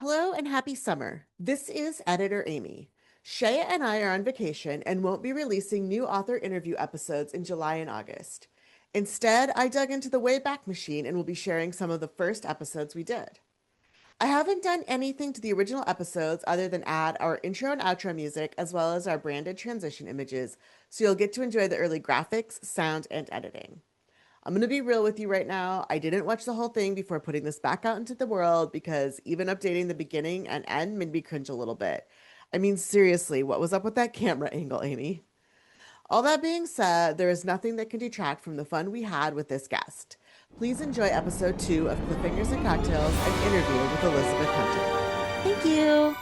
Hello and happy summer. This is Editor Amy. Shéa and I are on vacation and won't be releasing new author interview episodes in July and August. Instead, I dug into the Wayback Machine and will be sharing some of the first episodes we did. I haven't done anything to the original episodes other than add our intro and outro music as well as our branded transition images, so you'll get to enjoy the early graphics, sound, and editing. I'm going to be real with you right now. I didn't watch the whole thing before putting this back out into the world because even updating the beginning and end made me cringe a little bit. I mean, seriously, what was up with that camera angle, Amy? All that being said, there is nothing that can detract from the fun we had with this guest. Please enjoy episode 2 of Cliffhangers and Cocktails, an interview with Elizabeth Hunter. Thank you.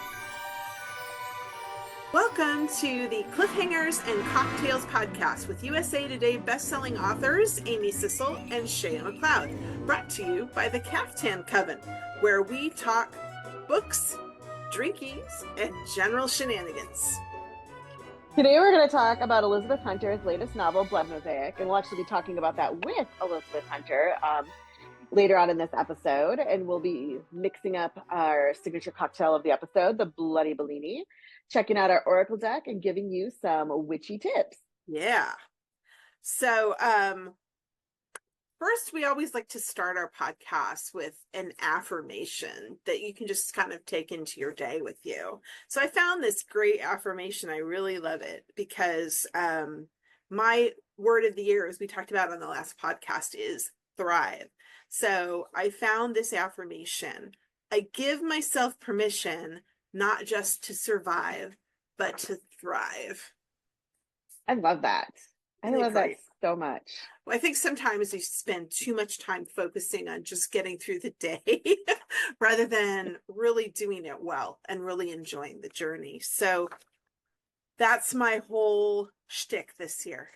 Welcome to the Cliffhangers and Cocktails podcast with USA Today bestselling authors Amy Sissel and Shéa McLeod, brought to you by the Caftan Coven, where we talk books, drinkies, and general shenanigans. Today we're going to talk about Elizabeth Hunter's latest novel, Blood Mosaic, and we'll actually be talking about that with Elizabeth Hunter later on in this episode, and we'll be mixing up our signature cocktail of the episode, the Bloody Bellini, checking out our Oracle deck, and giving you some witchy tips. Yeah. So, first, we always like to start our podcast with an affirmation that you can just kind of take into your day with you. So I found this great affirmation. I really love it because my word of the year, as we talked about on the last podcast, is thrive. So I found this affirmation. I give myself permission not just to survive, but to thrive. I love that. I love that so much. Well, I think sometimes you spend too much time focusing on just getting through the day rather than really doing it well and really enjoying the journey. So that's my whole shtick this year.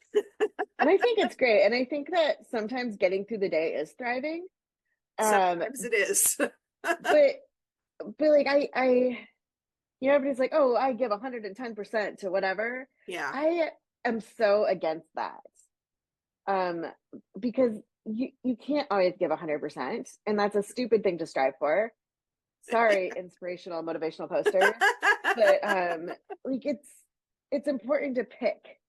And I think it's great. And I think that sometimes getting through the day is thriving. Sometimes it is. but like I everybody's like, oh, I give 110% to whatever. Yeah. I am so against that. Because you can't always give 100%, and that's a stupid thing to strive for. Sorry, inspirational, motivational posters, but like it's important to pick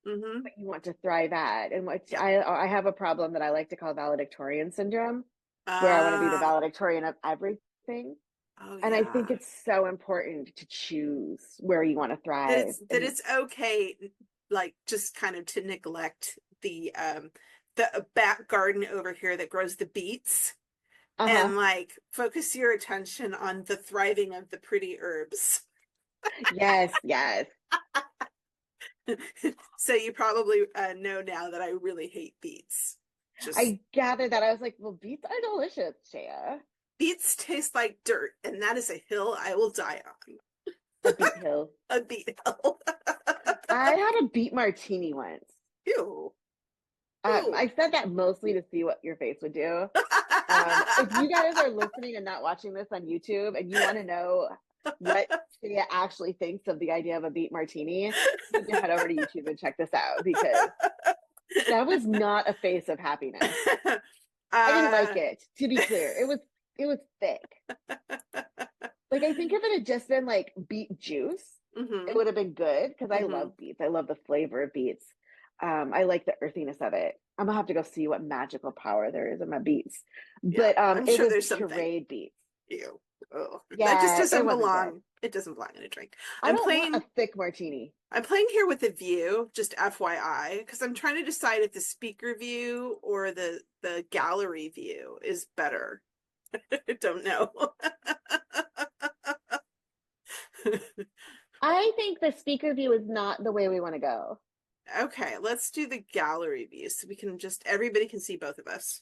what you want to thrive at, and what I have a problem that I like to call valedictorian syndrome, where I want to be the valedictorian of everything. Oh, and yeah. I think it's so important to choose where you want to thrive. That it's okay, like, just kind of to neglect the back garden over here that grows the beets, and like focus your attention on the thriving of the pretty herbs. Yes. So you probably know now that I really hate beets. I gathered that. I was like, well, beets are delicious, Shéa. Beets taste like dirt, and that is a hill I will die on. A beet hill. A beet hill. I had a beet martini once. Ew. I said that mostly to see what your face would do. If you guys are listening and not watching this on YouTube and you want to know what Shéa actually thinks of the idea of a beet martini, you can head over to YouTube and check this out, because that was not a face of happiness. I didn't like it, to be clear. It was thick. Like, I think if it had just been like beet juice, it would have been good, because I love beets. I love the flavor of beets. I like the earthiness of it. I'm gonna have to go see what magical power there is in my beets. But I'm it sure was there's something. pureed beets. Ew. Oh, yeah, that just doesn't belong. Good. It doesn't belong in a drink. I don't want a thick martini. I'm playing here with the view, just FYI, because I'm trying to decide if the speaker view or the gallery view is better. I don't know. I think the speaker view is not the way we want to go. Okay, let's do the gallery view so we can everybody can see both of us.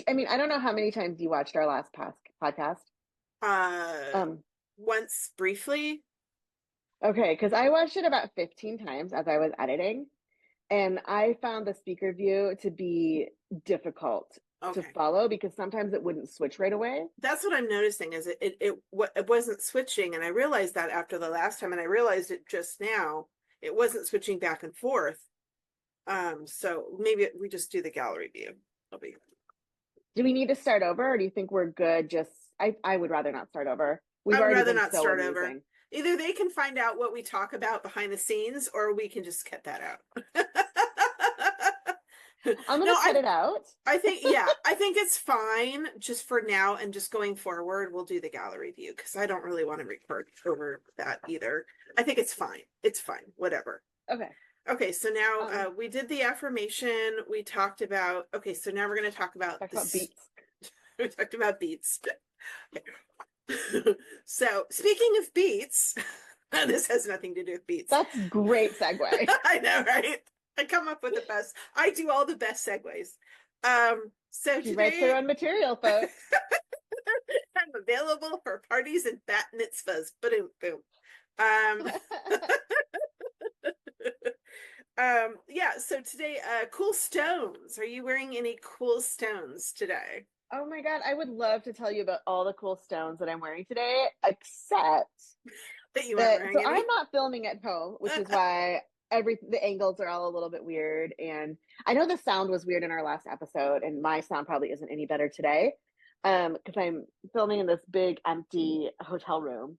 I don't know how many times you watched our last podcast. Once briefly. Okay, because I watched it about 15 times as I was editing, and I found the speaker view to be difficult to follow, because sometimes it wouldn't switch right away. That's what I'm noticing, is it wasn't switching, and I realized that after the last time, and I realized it just now. It wasn't switching back and forth. So maybe we just do the gallery view. Do we need to start over, or do you think we're good just I would rather not start over. We've I would already rather been not so start amusing. over. Either they can find out what we talk about behind the scenes, or we can just cut that out. I'm gonna No, cut it out. I think it's fine just for now, and just going forward, we'll do the gallery view because I don't really want to record over that either. I think it's fine. It's fine. Whatever. Okay. Okay, so now we did the affirmation. We talked about, okay, so now we're going to talk about beats. We talked about beats. So speaking of beats, this has nothing to do with beats. That's great segue. I know, right? I come up with the best. I do all the best segues. So She writes her own material, folks. I'm available for parties and bat mitzvahs. Boom, boom. Yeah, so today, cool stones. Are you wearing any cool stones today? Oh my God, I would love to tell you about all the cool stones that I'm wearing today, except that you aren't wearing so any? I'm not filming at home, which is why the angles are all a little bit weird. And I know the sound was weird in our last episode, and my sound probably isn't any better today. Because I'm filming in this big empty hotel room.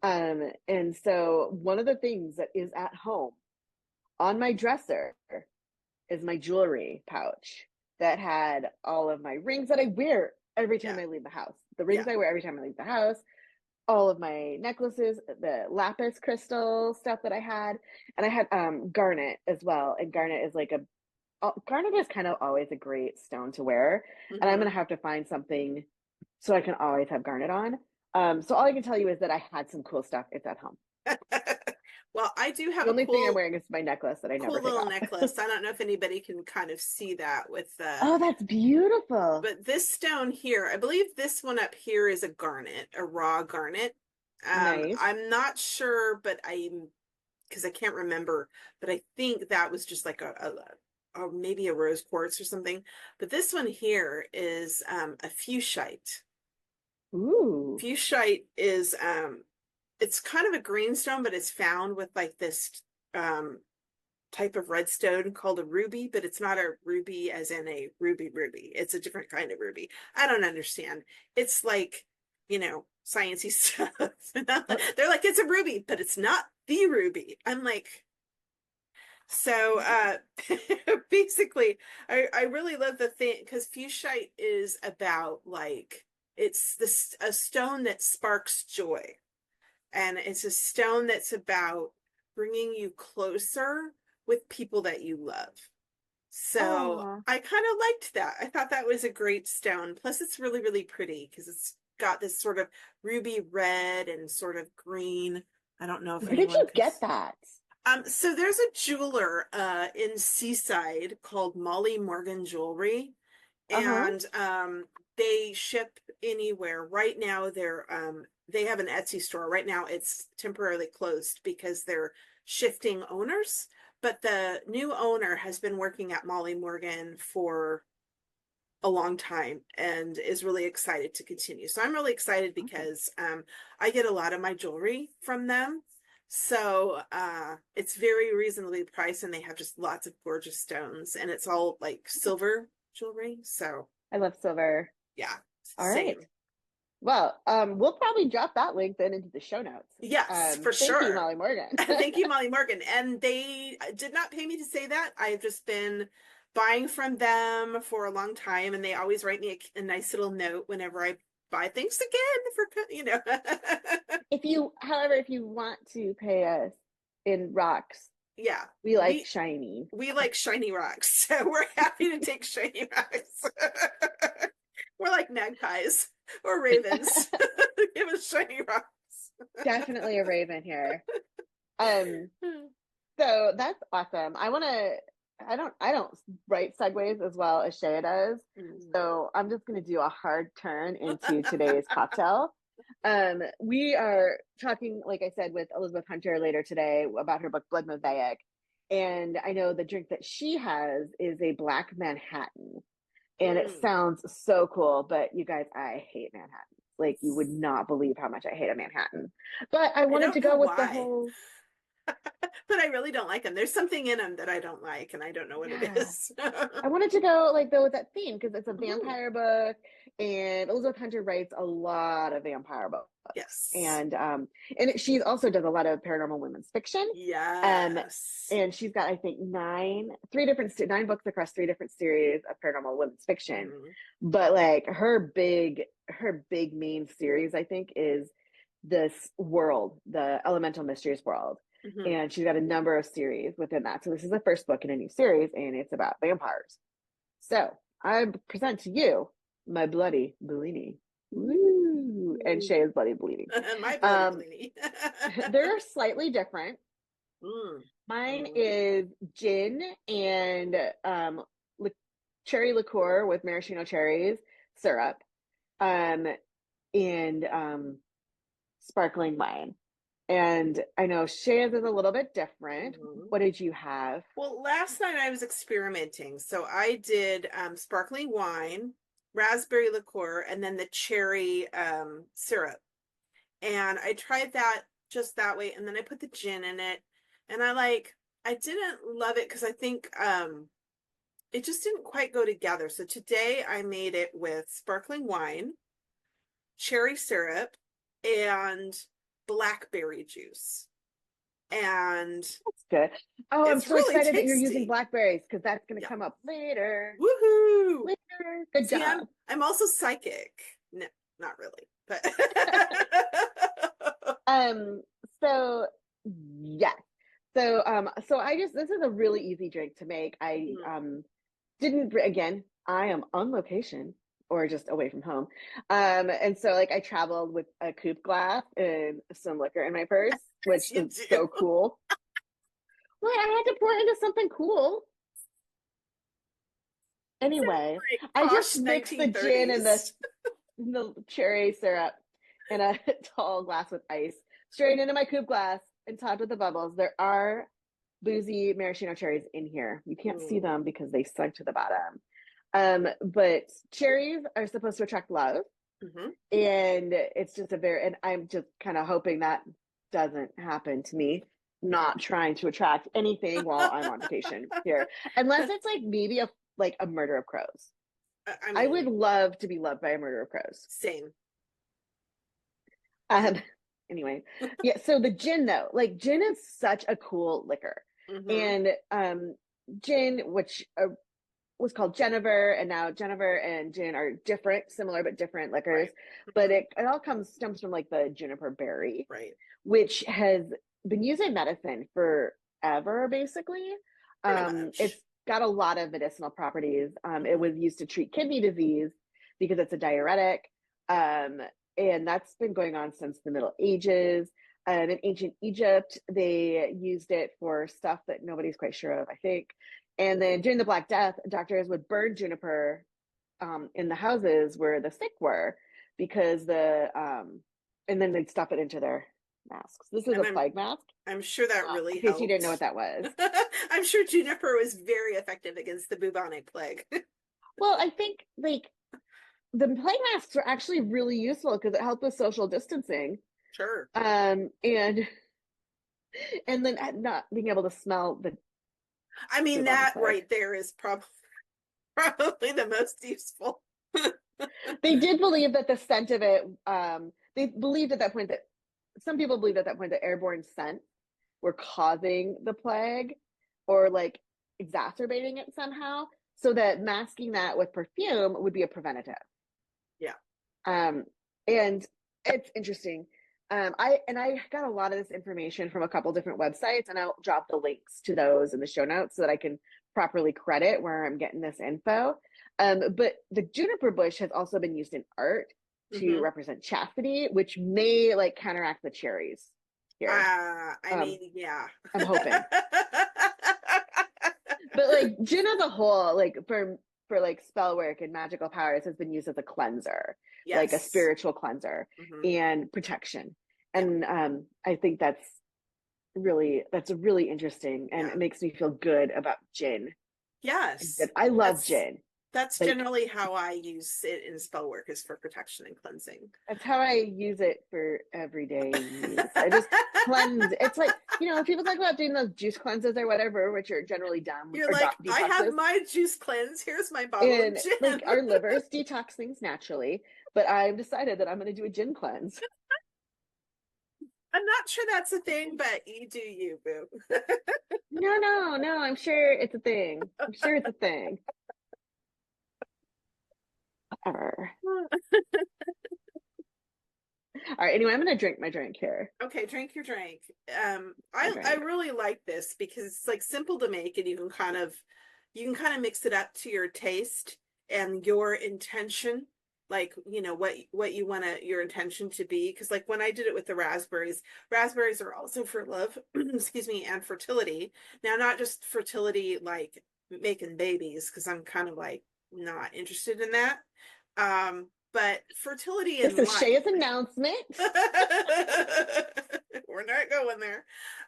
And so one of the things that is at home on my dresser is my jewelry pouch that had all of my rings that I wear every time I leave the house. The rings I wear every time I leave the house, all of my necklaces, the lapis crystal stuff that I had, and I had garnet as well. And garnet is garnet is kind of always a great stone to wear, and I'm gonna have to find something so I can always have garnet on. So all I can tell you is that I had some cool stuff. It's at home. Well, I do have the only cool, thing I'm wearing is my necklace that I never take little off. necklace. I don't know if anybody can kind of see that with the. Oh, that's beautiful. But this stone here, I believe this one up here is a garnet, a raw garnet. Nice. I'm not sure, but because I can't remember, but I think that was just like a maybe a rose quartz or something. But this one here is a fuchsite. Ooh. Fuchsite is it's kind of a green stone, but it's found with like this type of red stone called a ruby, but it's not a ruby as in a ruby. It's a different kind of ruby. I don't understand. It's like, sciencey stuff. They're like, it's a ruby, but it's not the ruby. I'm like, so basically, I really love the thing because fuchsite is about like it's a stone that sparks joy, and it's a stone that's about bringing you closer with people that you love. So I kind of liked that. I thought that was a great stone. Plus, it's really, really pretty because it's got this sort of ruby red and sort of green. I don't know if where did you get that? So there's a jeweler in Seaside called Molly Morgan Jewelry, and they ship anywhere. Right now, they have an Etsy store. Right now, it's temporarily closed because they're shifting owners. But the new owner has been working at Molly Morgan for a long time and is really excited to continue. So I'm really excited because I get a lot of my jewelry from them. So it's very reasonably priced, and they have just lots of gorgeous stones, and it's all like silver jewelry. So I love silver. Yeah. All same. right. Well, we'll probably drop that link then into the show notes. Yes, for sure. Thank you, Molly Morgan. Thank you, Molly Morgan. And they did not pay me to say that. I've just been buying from them for a long time, and they always write me a nice little note whenever I buy things again However, if you want to pay us in rocks, yeah, we like shiny. We like shiny rocks, so we're happy to take shiny rocks. We're like magpies or ravens. Give us shiny rocks. Definitely a raven here. So that's awesome. I don't write segues as well as Shéa does. So I'm just going to do a hard turn into today's cocktail. We are talking, like I said, with Elizabeth Hunter later today about her book, Blood Mosaic. And I know the drink that she has is a Black Manhattan. And it sounds so cool, but you guys, I hate Manhattan. Like, you would not believe how much I hate a Manhattan. But I wanted to go with the whole... but I really don't like them. There's something in them that I don't like, and I don't know what it Yeah. is. I wanted to go like though with that theme because it's a Mhm. vampire book, and Elizabeth Hunter writes a lot of vampire books, Yes. and she also does a lot of paranormal women's fiction, um, Yes. and she's got I think 9 books across 3 different series of paranormal women's fiction, Mhm. but like her big main series I think is this world, the Elemental Mysteries world. Mhm. And she's got a number of series within that. So this is the first book in a new series, and it's about vampires. So I present to you my bloody Bellini. Woo! And Ooh. Shéa's bloody Bellini. My bloody Um, Bellinis. they're slightly different. Mm. Mine Mm. is gin and cherry liqueur with maraschino cherries syrup, um, and sparkling wine. And I know Shay's is a little bit different. Mhm. What did you have? Well, last night I was experimenting. So I did sparkling wine, raspberry liqueur, and then the cherry syrup. And I tried that just that way. And then I put the gin in it. And I didn't love it because I think it just didn't quite go together. So today I made it with sparkling wine, cherry syrup, and blackberry juice. And That's good. Oh, I'm it's so really excited that you're using tasty. blackberries because that's going to Yeah. come up later. Woohoo! Later. Good See, job. I'm also psychic. No, not really, but Um, so yes. So I just this is a really easy drink to make. I Mm. didn't again, I am on location or just away from home. And so like I traveled with a coupe glass and some liquor in my purse, Yes, which you is do. so cool. Well, I had to pour it into something cool. Anyway, Like I posh just mixed the gin and the 1930s. the cherry syrup in a tall glass with ice, straight into my coupe glass and topped with the bubbles. There are boozy maraschino cherries in here. You can't see Mm. them because they sunk to the bottom. But cherries are supposed to attract love, Mm-hmm. and it's just and I'm just kind of hoping that doesn't happen to me. Not trying to attract anything while I'm on vacation here, unless it's like maybe a murder of crows. I I would mean, love to be loved by a murder of crows. same. Um, anyway, yeah. So the gin, though, like gin is such a cool liquor, Mm-hmm. and gin, which was called Jennifer, and now Jennifer and gin are different, similar but different liquors. Right. But Mm-hmm. it all stems from like the juniper berry, Right. which has been used in medicine forever, basically. Pretty It's much. got a lot of medicinal properties. It Mm-hmm. was used to treat kidney disease because it's a diuretic. Um, and that's been going on since the Middle Ages. In ancient Egypt, they used it for stuff that nobody's quite sure of, I think. And then during the Black Death, doctors would burn juniper in the houses where the sick were because and then they'd stuff it into their masks. This is a And plague mask, I'm sure that really in case you didn't know what helped. that was. I'm sure juniper was very effective against the bubonic plague. Well, I think like the plague masks were actually really useful because it helped with social distancing. Sure. And then not being able to smell the I mean, bubonic that plague. right there is probably the most useful. They did believe that the scent of it, they believed at that point that some people believed at that point that airborne scents were causing the plague or like exacerbating it somehow, so that masking that with perfume would be a preventative. Yeah. Um, and it's interesting. I got a lot of this information from a couple different websites, and I'll drop the links to those in the show notes so that I can properly credit where I'm getting this info. But the juniper bush has also been used in art to Mm-hmm. represent chastity, which may like counteract the cherries here. I mean, yeah. I'm hoping. But like gin as a whole, like for like spell work and magical powers, has been used as a cleanser, like a Yes. spiritual cleanser Mm-hmm. and protection. Yeah. And I think that's really interesting, and Yeah. it makes me feel good about gin. Yes. I love That's gin. That's Like, generally how I use it in spell work, is for protection and cleansing. that's how I use it for everyday use. I just cleanse. It's like, people talk about doing those juice cleanses or whatever, which are generally done You're or like, I have detoxes. my juice cleanse. Here's my bottle of And gin. like our livers detox things naturally, but I've decided that I'm going to do a gin cleanse. I'm not sure that's a thing, but you do you, boo. No, I'm sure it's a thing. I'm sure it's a thing. Whatever. All right, anyway, I'm going to drink my drink here. Okay, drink your drink. My I drink. really like this because it's like simple to make, and you can kind of mix it up to your taste and your intention, like what you want your intention to be. Because like when I did it with the raspberries are also for love, excuse me, and fertility. Now, not just fertility like making babies, because I'm kind of like not interested in that. But fertility in This is life. Shéa's announcement. We're not going there.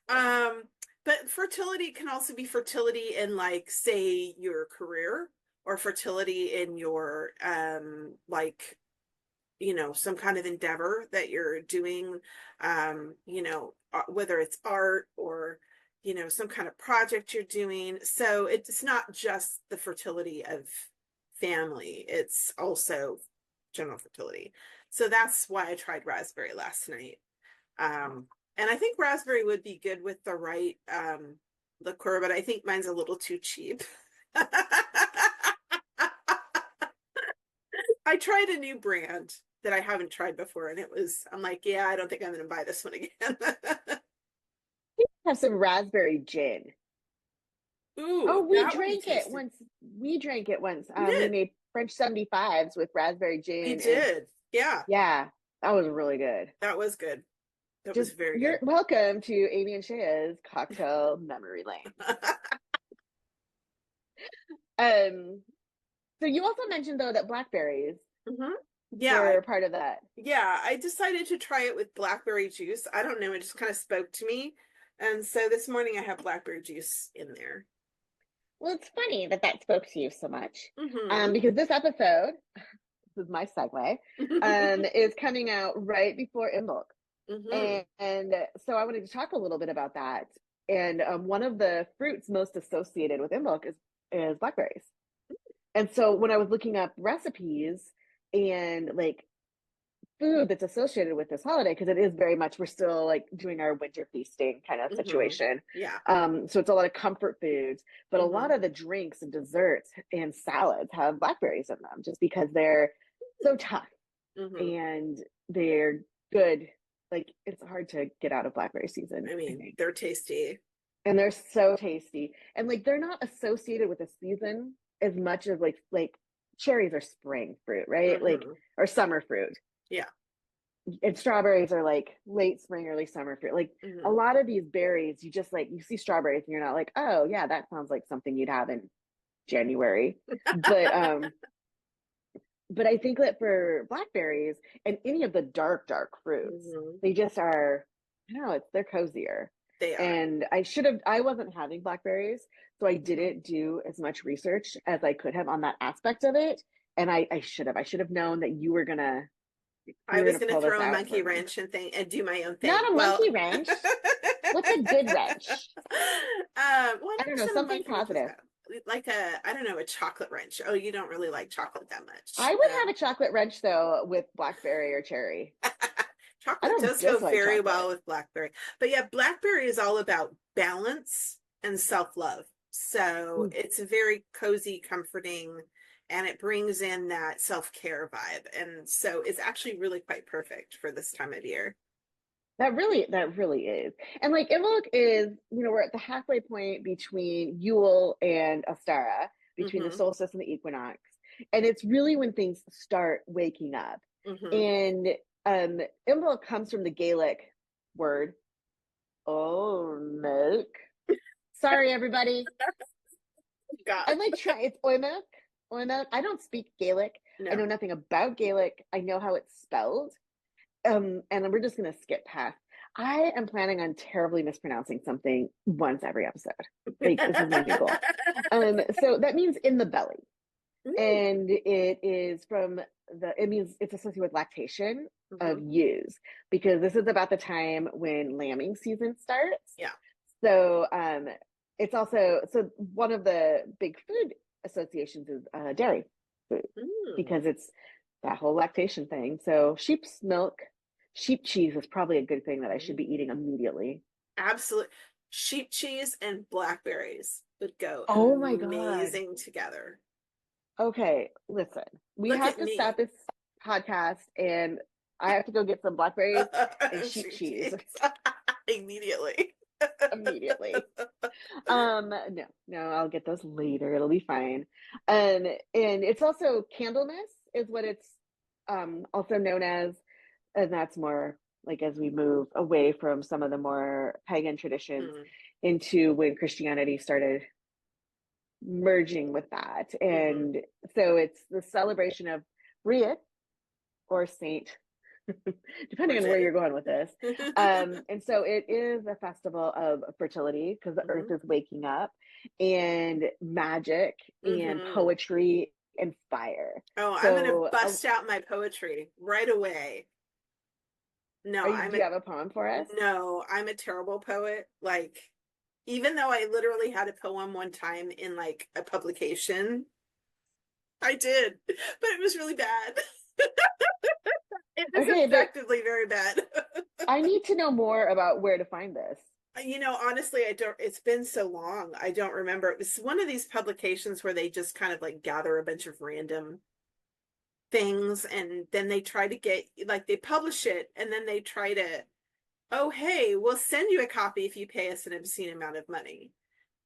But fertility can also be fertility in, like, say, your career, or fertility in your like, some kind of endeavor that you're doing, whether it's art or some kind of project you're doing. So it's not just the fertility of family, it's also general fertility. So that's why I tried raspberry last night. And I think raspberry would be good with the right liqueur, but I think mine's a little too cheap. I tried a new brand that I haven't tried before, and I'm like, yeah, I don't think I'm going to buy this one again. Have some raspberry gin. Ooh, Oh, we that would be drank it tasty. once. We drank it once. We We did. made French 75s with raspberry We gin, and did. Yeah, yeah, that was really good. that was good. That was Just very you're good. welcome to Amy and Shéa's cocktail memory lane. So you also mentioned though that blackberries hmm Yeah, were part of that. yeah, I decided to try it with blackberry juice. I don't know, it just kind of spoke to me. And so this morning I have blackberry juice in there. Well, it's funny that that spoke to you so much, hmm because this episode, this is my segue, is coming out right before Imbolc. hmm And so I wanted to talk a little bit about that. And one of the fruits most associated with Imbolc is blackberries. And so when I was looking up recipes and like food that's associated with this holiday, because it is very much, we're still like doing our winter feasting kind of hmm situation. Yeah. So it's a lot of comfort foods, but a lot hmm of the drinks and desserts and salads have blackberries in them just because they're so tough hmm and they're good. Like it's hard to get out of blackberry season, I I mean, think. they're tasty. And they're so tasty. And like they're not associated with a season as much as like cherries are spring fruit, right? Like hmm or summer fruit. Yeah. And strawberries are like late spring, early summer fruit. Like a hmm lot of these berries, you just like you see strawberries and you're not like, oh yeah, that sounds like something you'd have in January. But but I think that for blackberries and any of the dark fruits, hmm they just are, I don't know, they're cozier. They are. And I wasn't having blackberries, so I didn't do as much research as I could have on that aspect of it. And I should have known that I you were was gonna going to pull this throw a out monkey for me. wrench and do my own thing. Not a Well, monkey wrench. What's a good wrench? well, I I've don't never know, said a something monkey wrench is positive. bad. Like I don't know, a chocolate wrench. Oh, you don't really like chocolate that much. I would have a chocolate wrench though with blackberry or cherry. I Chocolate don't does go dislike very well chocolate. with blackberry. But yeah, blackberry is all about balance and self-love. So Mm. it's a very cozy, comforting, and it brings in that self-care vibe. And so it's actually really quite perfect for this time of year. That really is. And like Imbolc is, we're at the halfway point between Yule and Ostara, between the hmm solstice and the equinox. And it's really when things start waking up. hmm And Imbolc comes from the Gaelic word, oh milk. Sorry, everybody. God, I'm like try it's oimilk. Oimilk. I don't speak Gaelic. I no. know nothing about Gaelic. I know how it's spelled. And we're just gonna skip past. I am planning on terribly mispronouncing something once every episode. Like this is my new goal. So that means in the belly. And it is from it means it's associated with lactation of ewes, because this is about the time when lambing season starts. Yeah. So it's also, so one of the big food associations is dairy food, because it's that whole lactation thing. So sheep's milk, sheep cheese is probably a good thing that I should be eating immediately. Absolutely. Sheep cheese and blackberries would go Oh my God. amazing together. Okay, listen, we Look have at to me. stop this podcast, and I have to go get some blackberries and sheep cheese Immediately. immediately. No, I'll get those later. It'll be fine. And it's also Candlemas is what it's also known as, and that's more like as we move away from some of the more pagan traditions into when Christianity started merging with that. And so it's the celebration of Bridget or Saint, depending on where you're going with this. And so it is a festival of fertility, because the earth is waking up, and magic and poetry and fire. Oh, so, I'm gonna bust out my poetry right away. No, do you have a poem for us? No, I'm a terrible poet. Like, even though I literally had a poem one time in like a publication, I did, but it was really bad. It was objectively very bad. I need to know more about where to find this. You know, honestly, I don't, it's been so long. I don't remember. It was one of these publications where they just kind of like gather a bunch of random things, and then they try to get, like, they publish it, and then they try to, oh, hey, we'll send you a copy if you pay us an obscene amount of money.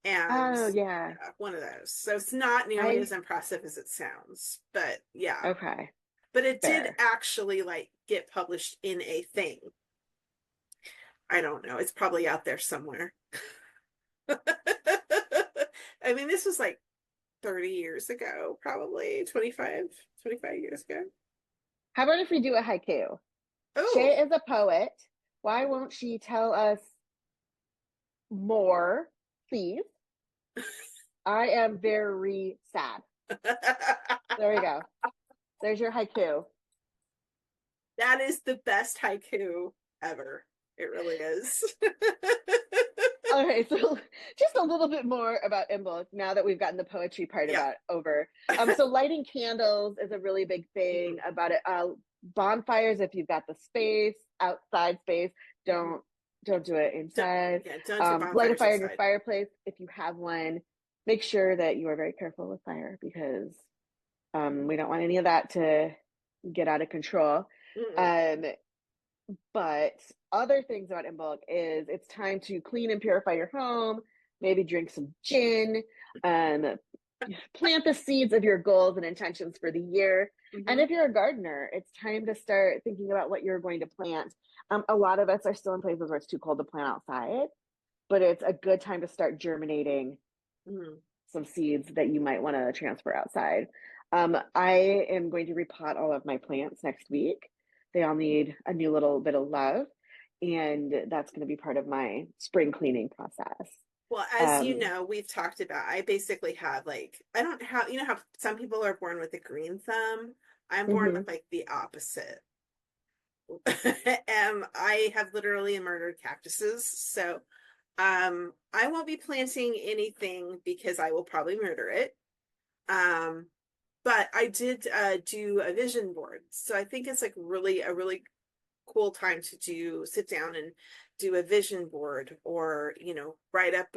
And yeah, one of those. So it's not nearly as impressive as it sounds, but yeah. Okay. But it did actually like get published in a thing. I don't know. It's probably out there somewhere. I mean, this was like 30 years ago, probably 25 years ago. How about if we do a haiku? Oh. Shay is a poet. Why won't she tell us more, please? I am very sad. There you go. There's your haiku. That is the best haiku ever. It really is. Okay, so just a little bit more about Imbolc now that we've gotten the poetry part about over. So lighting candles is a really big thing about it. Bonfires, if you've got the space, outside space, don't do it inside. Don't light a fire in your fireplace if you have one. Make sure that you are very careful with fire, because we don't want any of that to get out of control. But other things about Imbolc is it's time to clean and purify your home, maybe drink some gin, plant the seeds of your goals and intentions for the year. And if you're a gardener, it's time to start thinking about what you're going to plant. A lot of us are still in places where it's too cold to plant outside, but it's a good time to start germinating some seeds that you might want to transfer outside. I am going to repot all of my plants next week. They all need a new little bit of love, and that's going to be part of my spring cleaning process. Well, as you know, we've talked about, I basically have like, I don't have, you know how some people are born with a green thumb? I'm born with like the opposite. I have literally murdered cactuses. So I won't be planting anything because I will probably murder it. But I did do a vision board. So I think it's like a really cool time to sit down and do a vision board, or, you know, write up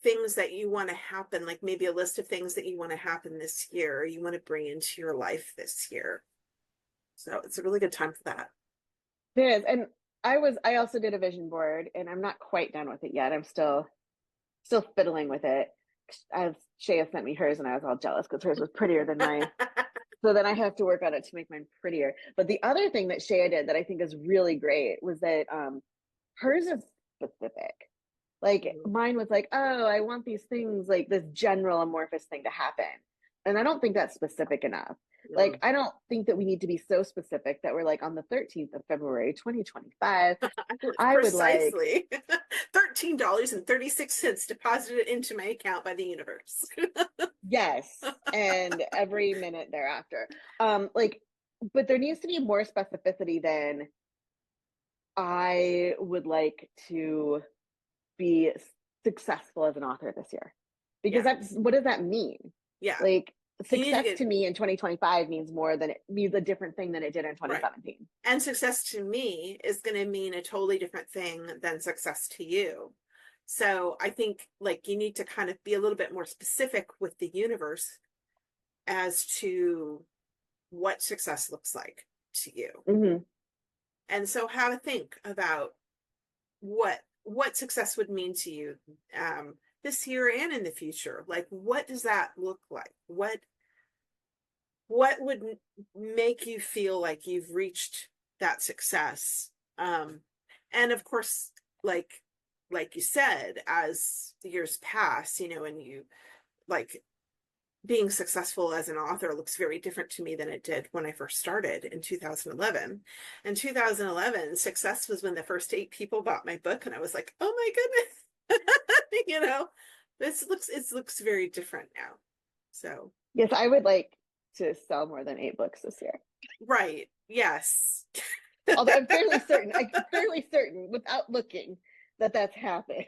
things that you want to happen, like maybe a list of things that you want to happen this year, or you want to bring into your life this year. So it's a really good time for that. It is. And I also did a vision board, and I'm not quite done with it yet. I'm still fiddling with it. As Shéa sent me hers, and I was all jealous because hers was prettier than mine. So then I have to work on it to make mine prettier. But the other thing that Shéa did that I think is really great was that hers is specific. Like mine was like, oh, I want these things, like this general amorphous thing to happen. And I don't think that's specific enough. Mm. Like, I don't think that we need to be so specific that we're like on the 13th of February, 2025. I would like Precisely. $13.36 deposited into my account by the universe. yes, and every minute thereafter. Like, but there needs to be more specificity than I would like to be successful as an author this year. Because Yeah. that's what does that mean? Yeah. Like You need to success get- to me in 2025 means more than it means a different thing than it did in 2017. Right. And success to me is going to mean a totally different thing than success to you. So I think like you need to kind of be a little bit more specific with the universe as to what success looks like to you. Mm-hmm. And so have a think about what success would mean to you this year and in the future. Like, what does that look like? What would make you feel like you've reached that success? And of course, like you said, as the years pass, you know, and you like being successful as an author looks very different to me than it did when I first started in 2011. In 2011, success was when the first 8 people bought my book, and I was like, oh my goodness, you know, it looks very different now. So yes, I would like to sell more than 8 books this year. Right. Yes. Although I'm fairly certain without looking that that's happened.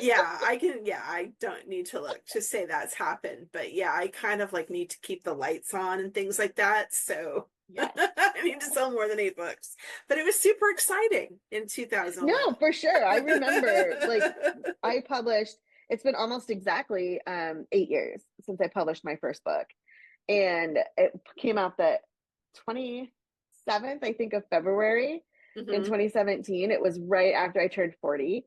Yeah, I don't need to look to say that's happened, but yeah, I kind of like need to keep the lights on and things like that. So Yes. I need to sell more than 8 books, but it was super exciting in 2011. No, for sure. I remember like I published, it's been almost exactly 8 years since I published my first book. And it came out the 27th, I think, of February in 2017. It was right after I turned 40.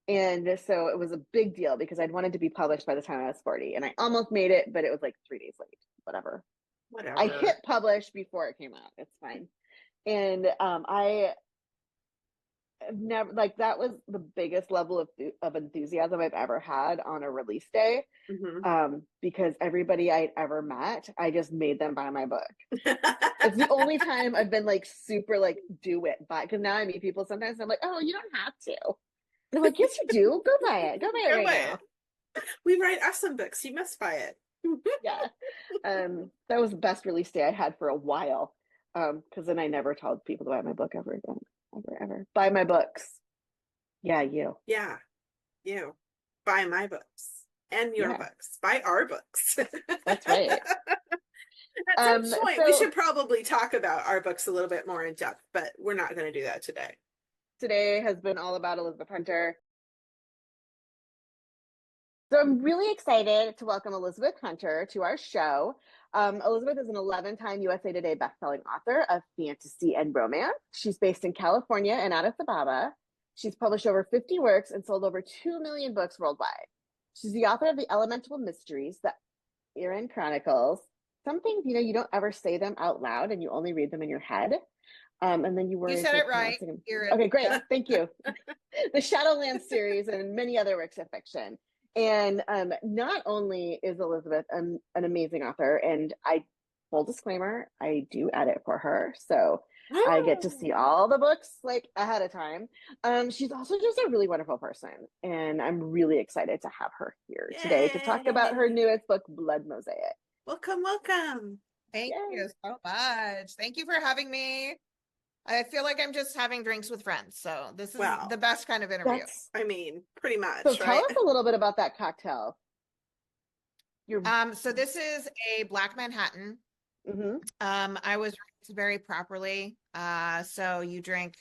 And so it was a big deal because I'd wanted to be published by the time I was 40. And I almost made it, but it was like 3 days late. Whatever. I hit publish before it came out. It's fine. And I never like that was the biggest level of enthusiasm I've ever had on a release day. Because everybody I'd ever met, I just made them buy my book. It's the only time I've been like super like do it buy, because now I meet people sometimes and I'm like, oh, you don't have to. And I'm like, yes, you do. Go buy it. Go buy it right now. We write awesome books. You must buy it. Yeah. That was the best release day I had for a while. Because then I never told people to buy my book ever again. Ever. Buy my books. Yeah, you. Yeah, you. Buy my books and your books. Buy our books. That's right. At some point, we should probably talk about our books a little bit more in depth, but we're not going to do that today. Today has been all about Elizabeth Hunter. So I'm really excited to welcome Elizabeth Hunter to our show. Elizabeth is an 11-time USA Today bestselling author of fantasy and romance. She's based in California and Addis Ababa. She's published over 50 works and sold over 2 million books worldwide. She's the author of the Elemental Mysteries, the Erin Chronicles. Some things, you know, you don't ever say them out loud and you only read them in your head. And then you worry. You said it right. Okay, great. Thank you. The Shadowlands series and many other works of fiction. And not only is Elizabeth an amazing author, and full disclaimer, I do edit for her. So I get to see all the books like ahead of time. She's also just a really wonderful person. And I'm really excited to have her here today to talk about her newest book, Blood Mosaic. Welcome, welcome. Thank you so much. Thank you for having me. I feel like I'm just having drinks with friends. So this is the best kind of interview. I mean, pretty much. So tell us a little bit about that cocktail. So this is a Black Manhattan. I was raised very properly. So you drink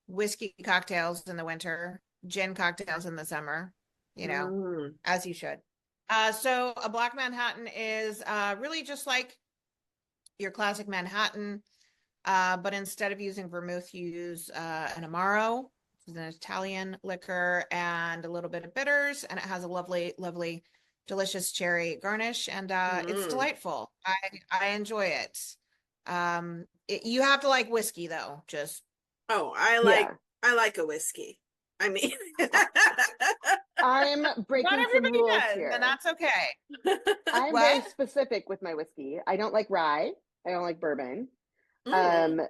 whiskey cocktails in the winter, gin cocktails in the summer, you know, as you should. So a Black Manhattan is really just like your classic Manhattan. But instead of using vermouth, you use an Amaro, which is an Italian liquor, and a little bit of bitters, and it has a lovely, lovely, delicious cherry garnish, and it's delightful. I enjoy it. You have to like whiskey, though. Just I like a whiskey. I mean, I'm breaking Not some everybody rules does, here. and that's okay. I'm What? very specific with my whiskey. I don't like rye. I don't like bourbon. Mm.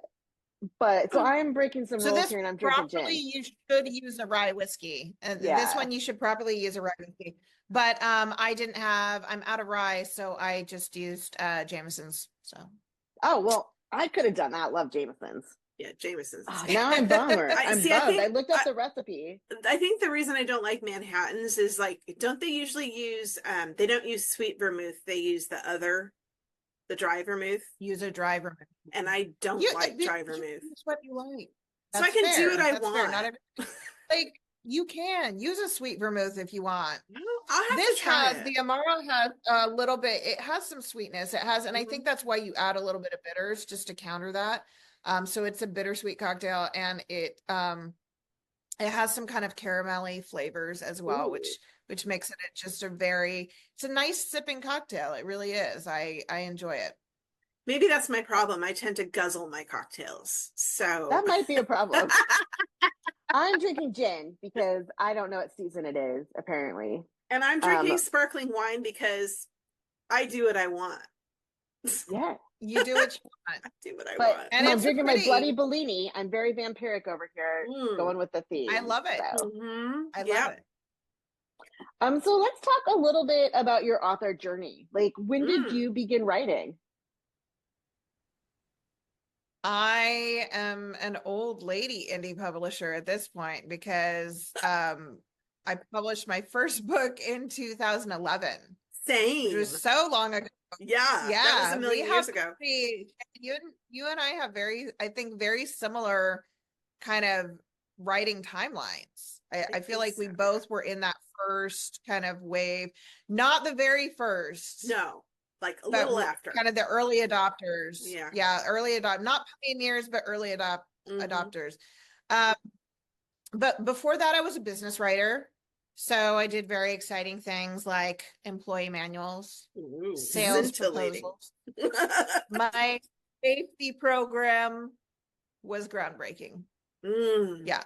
But so I'm breaking some So rules this here, and I'm drinking properly, gin. you should use a rye whiskey. This Yeah. one you should properly use a rye whiskey. But I didn't have. I'm out of rye, so I just used Jameson's. So. Oh well, I could have done that. Love Jameson's. Yeah, Jameson's. Oh, now I'm bummer. I'm I bummed. I think looked up the recipe. I think the reason I don't like Manhattans is like, don't they usually use they don't use sweet vermouth, they use the dry vermouth. Use a dry vermouth. And I don't like dry vermouth. Use what you like. So I can do what I want. Not like you can use a sweet vermouth if you want. I'll have to try it. The Amaro has a little bit, it has some sweetness. It has, and I think that's why you add a little bit of bitters just to counter that. So it's a bittersweet cocktail, and it has some kind of caramelly flavors as well, which makes it just it's a nice sipping cocktail. It really is. I enjoy it. Maybe that's my problem. I tend to guzzle my cocktails. So that might be a problem. I'm drinking gin because I don't know what season it is, apparently. And I'm drinking sparkling wine because I do what I want. Yeah. You do what you want. I do what I want. And I'm drinking my bloody Bellini. I'm very vampiric over here, going with the theme. I love it. So. I love it. So let's talk a little bit about your author journey. Like, when did you begin writing? I am an old lady indie publisher at this point because I published my first book in 2011. Same. It was so long ago. Yeah. That was a million years ago. You and I have very similar kind of writing timelines. I feel like we both were in that first kind of wave, not the very first. No. Like a little after. Kind of the early adopters. Yeah. Yeah. Not pioneers, but early adopters. But before that, I was a business writer. So I did very exciting things like employee manuals, sales proposals. My safety program was groundbreaking. Yeah.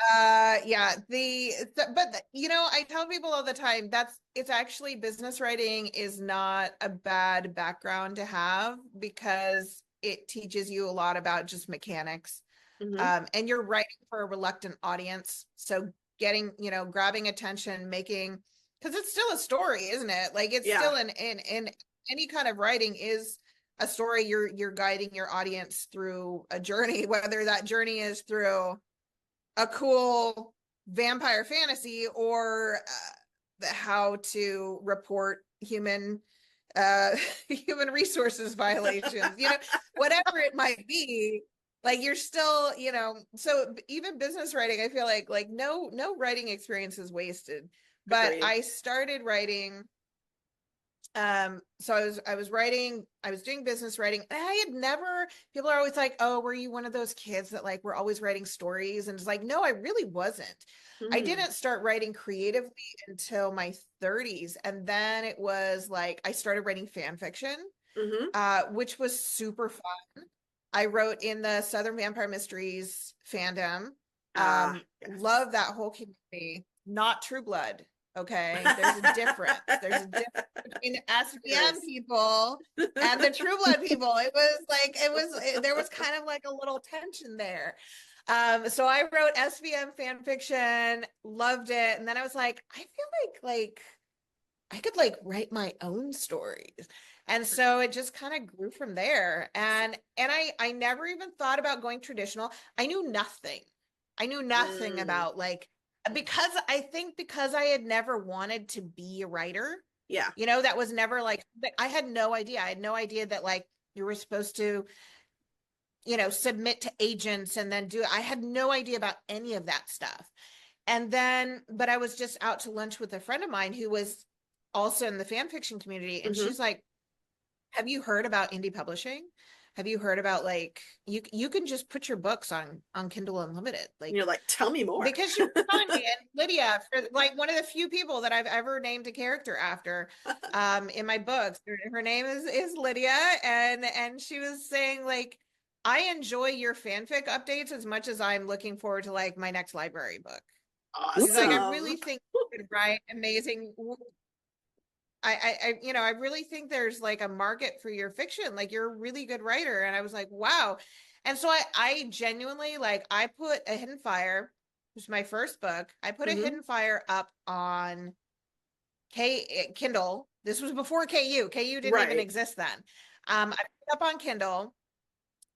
But I tell people all the time it's actually, business writing is not a bad background to have because it teaches you a lot about just mechanics. And you're writing for a reluctant audience. So grabbing attention, because it's still a story, isn't it? Like it's still in any kind of writing is a story. You're guiding your audience through a journey, whether that journey is through a cool vampire fantasy or how to report human resources violations, whatever it might be. Like you're still, so even business writing, I feel like no writing experience is wasted. But Agreed. I started writing. So I was writing, I was doing business writing. People are always like, oh, were you one of those kids that like were always writing stories? And it's like, no, I really wasn't. I didn't start writing creatively until my 30s. And then it was like, I started writing fan fiction, which was super fun. I wrote in the Southern Vampire Mysteries fandom. Love that whole community. Not True Blood. Okay, there's a difference. There's a difference between the SVM people and the True Blood people. There was kind of like a little tension there. So I wrote SVM fan fiction, loved it, and then I was like, I feel like I could like write my own stories. And so it just kind of grew from there. And I never even thought about going traditional. I knew nothing. About because I had never wanted to be a writer. Yeah. That was never like, I had no idea. I had no idea that like you were supposed to, submit to agents and then I had no idea about any of that stuff. And then, but I was just out to lunch with a friend of mine who was also in the fan fiction community. And she's like, have you heard about indie publishing? Have you heard about like, you can just put your books on Kindle Unlimited. Like, you're like, tell me more. Because she was telling me, and Lydia, like one of the few people that I've ever named a character after in my books. Her name is Lydia. And she was saying like, I enjoy your fanfic updates as much as I'm looking forward to like my next library book. She's like, I Awesome. really think you could write amazing. I really think there's like a market for your fiction. Like you're a really good writer. And I was like, wow. And so I genuinely like, I put A Hidden Fire, which is my first book. I put A Hidden Fire up on Kindle. This was before KU. KU didn't even exist then. I put it up on Kindle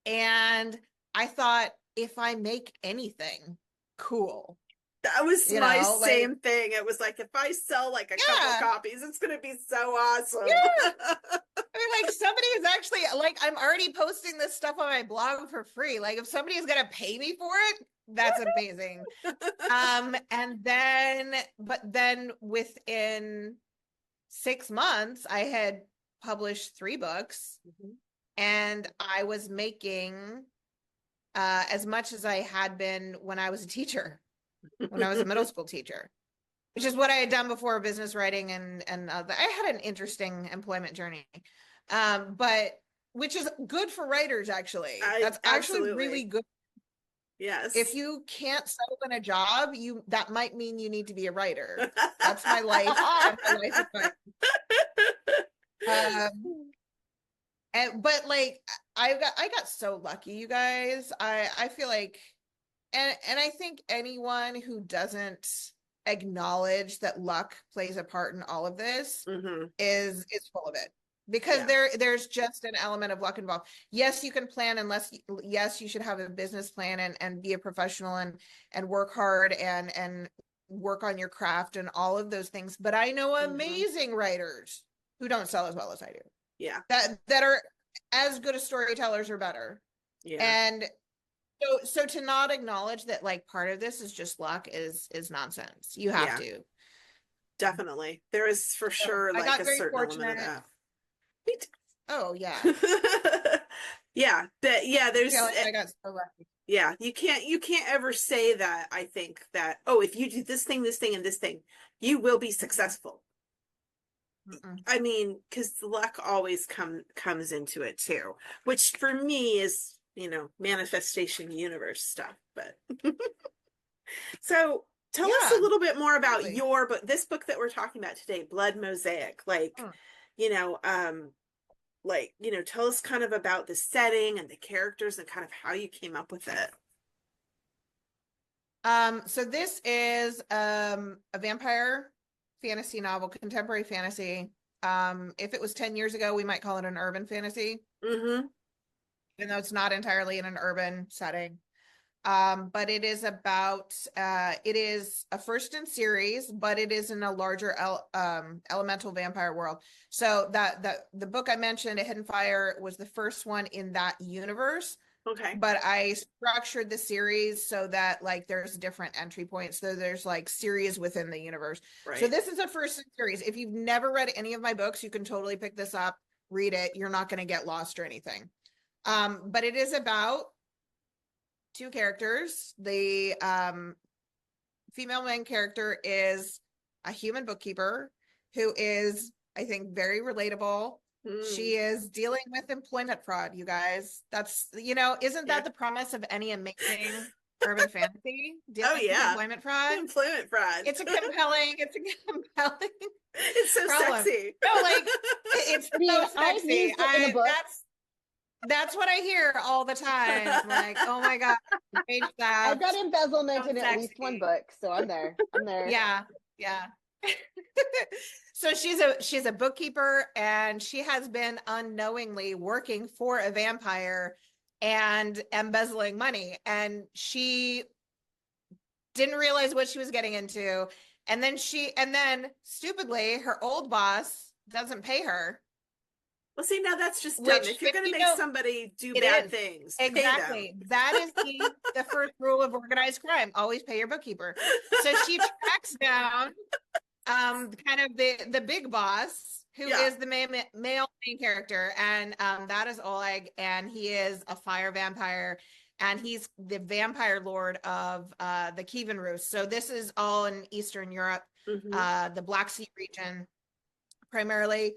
and I thought, if I make anything cool, that was you my know, same like, thing. It was like, if I sell like a couple yeah, copies, it's going to be so awesome. yeah. I mean, like somebody is actually like, I'm already posting this stuff on my blog for free. Like if somebody is going to pay me for it, that's amazing. But then within 6 months, I had published 3 books and I was making as much as I had been when I was a teacher, when I was a middle school teacher, which is what I had done before business writing and I had an interesting employment journey. But which is good for writers, actually. That's actually really good. Yes. If you can't settle in a job, that might mean you need to be a writer. That's my life. That's my life but like I got so lucky, you guys. I feel like and I think anyone who doesn't acknowledge that luck plays a part in all of this is full of it. Because there's just an element of luck involved. Yes, you can plan yes, you should have a business plan and be a professional and work hard and work on your craft and all of those things. But I know amazing writers who don't sell as well as I do. Yeah. That are as good as storytellers or better. Yeah. And so to not acknowledge that like part of this is just luck is nonsense. You have to. Definitely. There is for sure like a certain element of that. Oh yeah. Yeah. There's I got so lucky. Yeah, you can't ever say that. I think that, oh, if you do this thing, and this thing, you will be successful. I mean, because luck always comes into it too, which for me is, manifestation universe stuff. But so tell us a little bit more about this book that we're talking about today, Blood Mosaic. Tell us kind of about the setting and the characters and kind of how you came up with it. So this is a vampire fantasy novel, contemporary fantasy. If it was 10 years ago, we might call it an urban fantasy. Even though it's not entirely in an urban setting. But it is about it is a first in series, but it is in a larger elemental vampire world. So the book I mentioned, A Hidden Fire, was the first one in that universe. Okay. But I structured the series so that like there's different entry points. So there's like series within the universe. Right. So this is a first in series. If you've never read any of my books, you can totally pick this up, read it. You're not going to get lost or anything. But it is about 2 characters. The female main character is a human bookkeeper who is, I think, very relatable. She is dealing with employment fraud, you guys. That's, isn't that the promise of any amazing urban fantasy? Dealing with employment fraud. Employment fraud. It's a compelling. It's so problem. Sexy. No, like it's so sexy. That's what I hear all the time. I'm like, oh my God. I've got embezzlement in at least one book, so I'm there. Yeah. So she's a bookkeeper, and she has been unknowingly working for a vampire and embezzling money. And she didn't realize what she was getting into. And then stupidly, her old boss doesn't pay her. Well, see, now that's just dumb. If you're going to make somebody do bad things, exactly. That is the first rule of organized crime. Always pay your bookkeeper. So she tracks down kind of the big boss, who is the male main character, and that is Oleg, and he is a fire vampire, and he's the vampire lord of the Coven Rus. So this is all in Eastern Europe, the Black Sea region, primarily.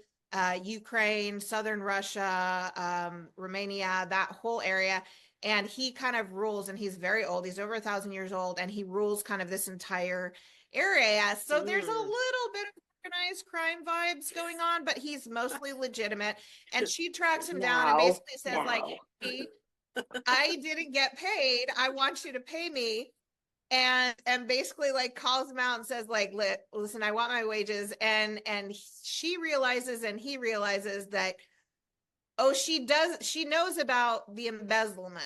Ukraine, Southern Russia, Romania, that whole area. and he kind of rules, and he's very old. He's over 1,000 years old, and he rules kind of this entire area. So there's a little bit of organized crime vibes going on, but he's mostly legitimate. And she tracks him down and basically says like, hey, I didn't get paid. I want you to pay me. And basically like calls him out and says like, listen, I want my wages. And she realizes, and he realizes that, oh, she knows about the embezzlement,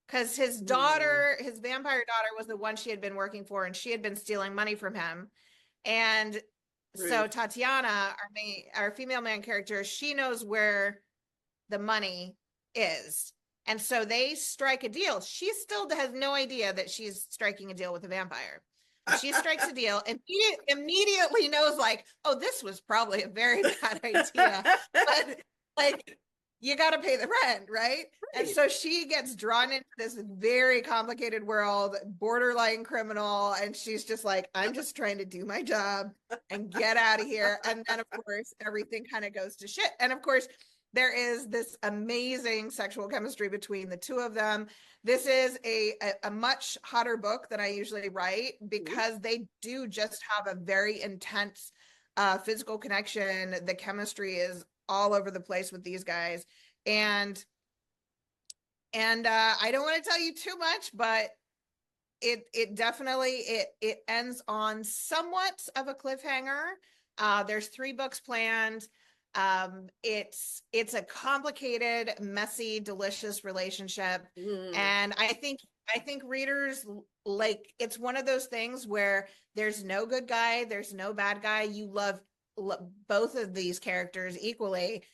because his daughter, his vampire daughter, was the one she had been working for, and she had been stealing money from him. And so Tatiana, our female main character, she knows where the money is. And so they strike a deal. She still has no idea that she's striking a deal with a vampire. She strikes a deal and immediately knows like, oh, this was probably a very bad idea. But like, you got to pay the rent, right? And so she gets drawn into this very complicated world, borderline criminal. And she's just like, I'm just trying to do my job and get out of here. And then, of course, everything kind of goes to shit. And of course, there is this amazing sexual chemistry between the two of them. This is a much hotter book than I usually write, because they do just have a very intense physical connection. The chemistry is all over the place with these guys. And I don't want to tell you too much, but it definitely it ends on somewhat of a cliffhanger. There's 3 books planned. It's a complicated, messy, delicious relationship. And I think readers, like, it's one of those things where there's no good guy, there's no bad guy. You love both of these characters equally,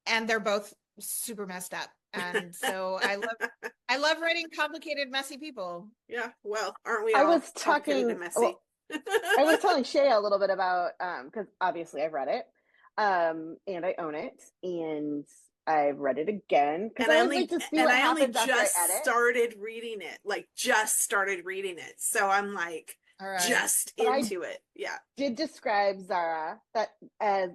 and they're both super messed up. And so I love writing complicated, messy people. Yeah, well, aren't we all complicated and messy? I was telling Shéa a little bit about, because obviously I've read it, and I own it, and I've read it again because I only just started reading it. So I'm like just into it. Yeah. Did describe Zara as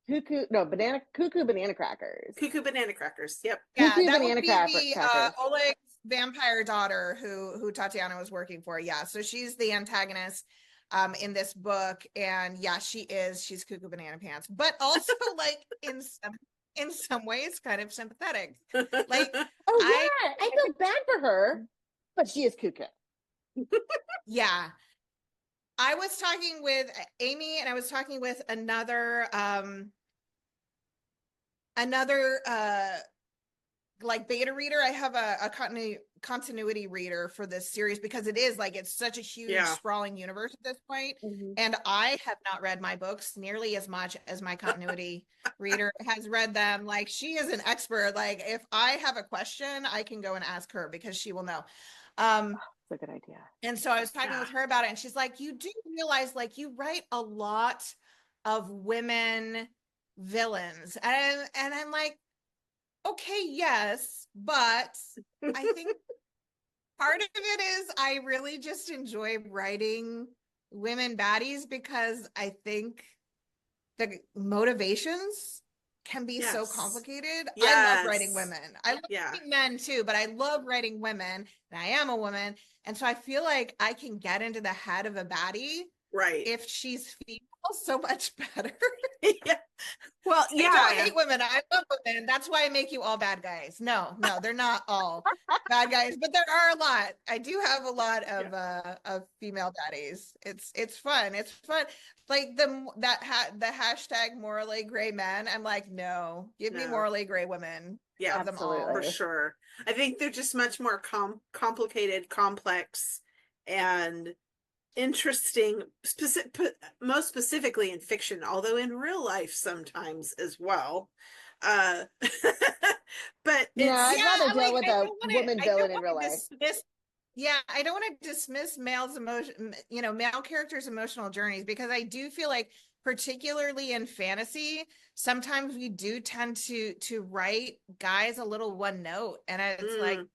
cuckoo banana crackers. Cuckoo banana crackers. Yep. Yeah, that would be the Oleg's vampire daughter who Tatiana was working for. Yeah, so she's the antagonist in this book, and yeah, she's cuckoo banana pants, but also like in some ways kind of sympathetic. Like, I feel bad for her, but she is cuckoo. Yeah. I was talking with Amy, and I was talking with another like beta reader. I have a continuity reader for this series, because it is like, it's such a huge sprawling universe at this point. And I have not read my books nearly as much as my continuity reader has read them. Like, she is an expert. Like, if I have a question, I can go and ask her, because she will know. That's a good idea. And so I was talking with her about it, and she's like, you do realize, like, you write a lot of women villains. And I'm like, okay, yes, but I think part of it is I really just enjoy writing women baddies, because I think the motivations can be so complicated. I love writing women. I love writing men too, but I love writing women, and I am a woman. And so I feel like I can get into the head of a baddie, right, if she's female, so much better. Yeah. Well, yeah. I don't hate women. I love women. That's why I make you all bad guys. No, they're not all bad guys, but there are a lot. I do have a lot of female baddies. It's fun. It's fun. Like the hashtag morally gray men. I'm like, no, give me morally gray women. Yeah, of them absolutely. all. For sure. I think they're just much more complicated, complex, and interesting, most specifically in fiction, although in real life sometimes as well. But I'd rather deal with a woman villain in real life. I don't want to dismiss male characters' emotional journeys, because I do feel like, particularly in fantasy, sometimes we do tend to write guys a little one note, and it's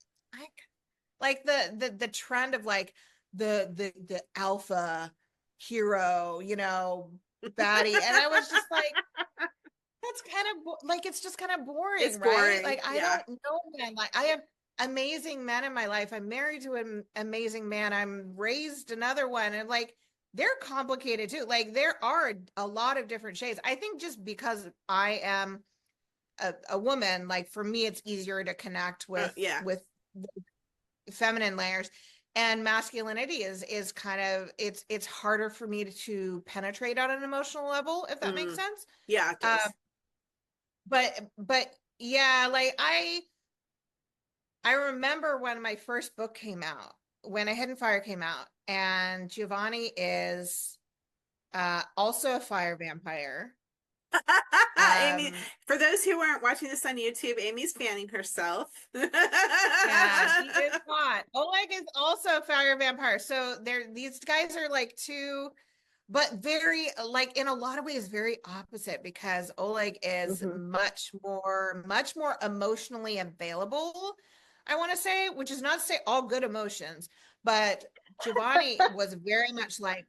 like the trend of like the alpha hero, baddie, and I was just like, that's kind of like, it's just kind of boring, right? Like, I don't know, man. Like, amazing men in my life. I'm married to an amazing man. I'm raised another one. And like, they're complicated too. Like there are a lot of different shades. I think just because I am a woman, like for me, it's easier to connect with feminine layers, and masculinity is kind of, it's harder for me to penetrate on an emotional level, if that makes sense. Yeah, it does. But yeah, like I remember when my first book came out, when A Hidden Fire came out, and Giovanni is also a fire vampire. Amy, for those who aren't watching this on YouTube, Amy's fanning herself. Yeah, he is not. Oleg is also a fire vampire. So these guys are like two, but very, like in a lot of ways, very opposite, because Oleg is much more emotionally available, I want to say, which is not to say all good emotions, but Giovanni was very much like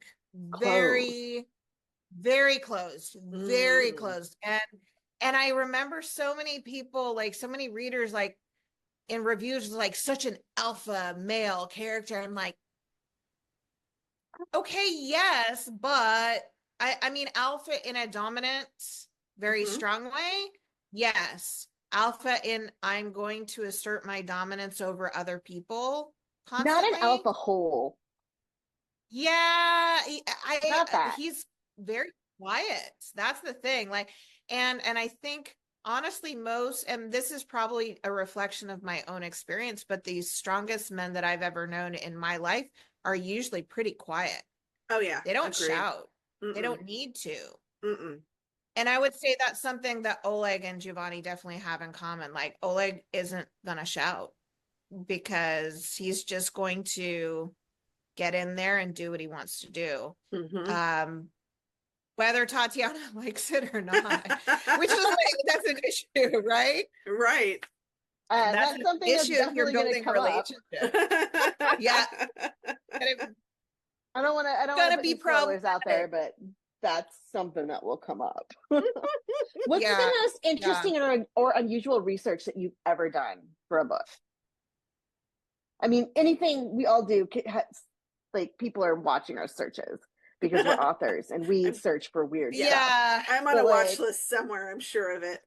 very closed, very closed. And I remember so many people, like so many readers, like in reviews, like such an alpha male character. I'm like, okay, yes, but I mean, alpha in a dominant, very strong way. Yes. Alpha in I'm going to assert my dominance over other people constantly. Not an alpha hole. Yeah, Not that. he's very quiet. That's the thing. Like, and I think honestly, most, and this is probably a reflection of my own experience, but the strongest men that I've ever known in my life are usually pretty quiet. Oh yeah, they don't shout. They don't need to. And I would say that's something that Oleg and Giovanni definitely have in common. Like Oleg isn't gonna shout because he's just going to get in there and do what he wants to do. Whether Tatiana likes it or not, which is like, that's an issue, right? Right. That's something issue that's if you're building a relationship. Yeah. I don't want to put be spoilers out there, but that's something that will come up. What's the most interesting or unusual research that you've ever done for a book? I mean, anything we all do, like people are watching our searches because we're authors and we search for weird stuff. I'm on a watch list somewhere, I'm sure of it.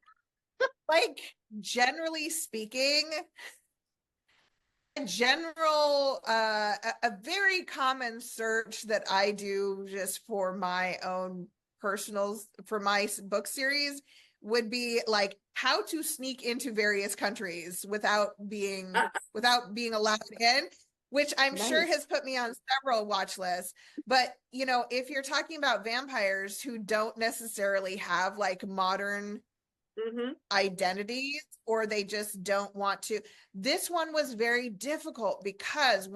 Like, generally speaking, a very common search that I do just for my own for my book series would be like how to sneak into various countries without being allowed in, which I'm sure has put me on several watch lists. But, you know, if you're talking about vampires who don't necessarily have like modern identities, or they just don't want to, this one was very difficult because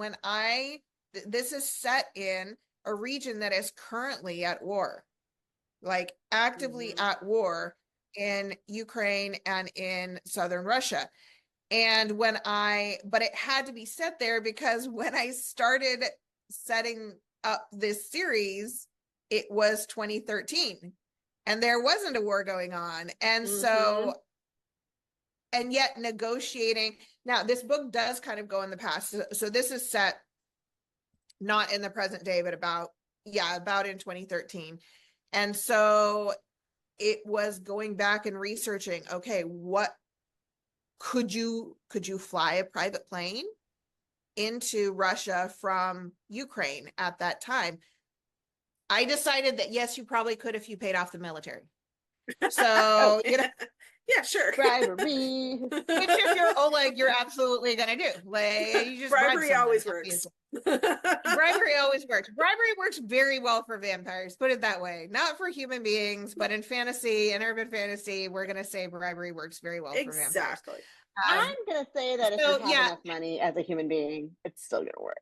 this is set in a region that is currently at war, like actively at war in Ukraine and in southern Russia. And but it had to be set there because when I started setting up this series, it was 2013 and there wasn't a war going on. And so, and yet negotiating. Now, this book does kind of go in the past. So this is set not in the present day, but about in 2013. And so it was going back and researching, okay, what could you fly a private plane into Russia from Ukraine at that time? I decided that yes, you probably could if you paid off the military. So, you know, yeah, sure. Bribery. Which if you're Oleg, you're absolutely gonna do. Like, you just bribery always works. Bribery always works. Bribery works very well for vampires, put it that way. Not for human beings, but in fantasy and urban fantasy, we're gonna say bribery works very well for vampires. Exactly. I'm gonna say that if you have enough money as a human being, it's still gonna work.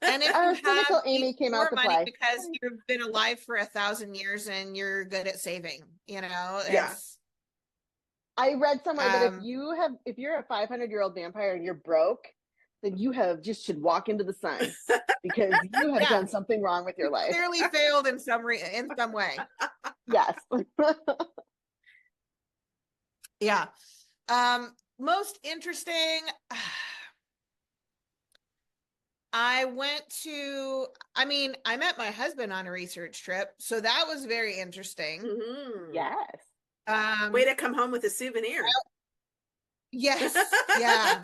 And if you have Amy came out to money play because you've been alive for 1,000 years and you're good at saving, you know. I read somewhere that if you're a 500-year-old vampire and you're broke, then you should walk into the sun because you have done something wrong with your life. Clearly failed in some way. Yes. Yeah. most interesting. I met my husband on a research trip, so that was very interesting. Mm-hmm. Yes. Way to come home with a souvenir. Yes. Yeah.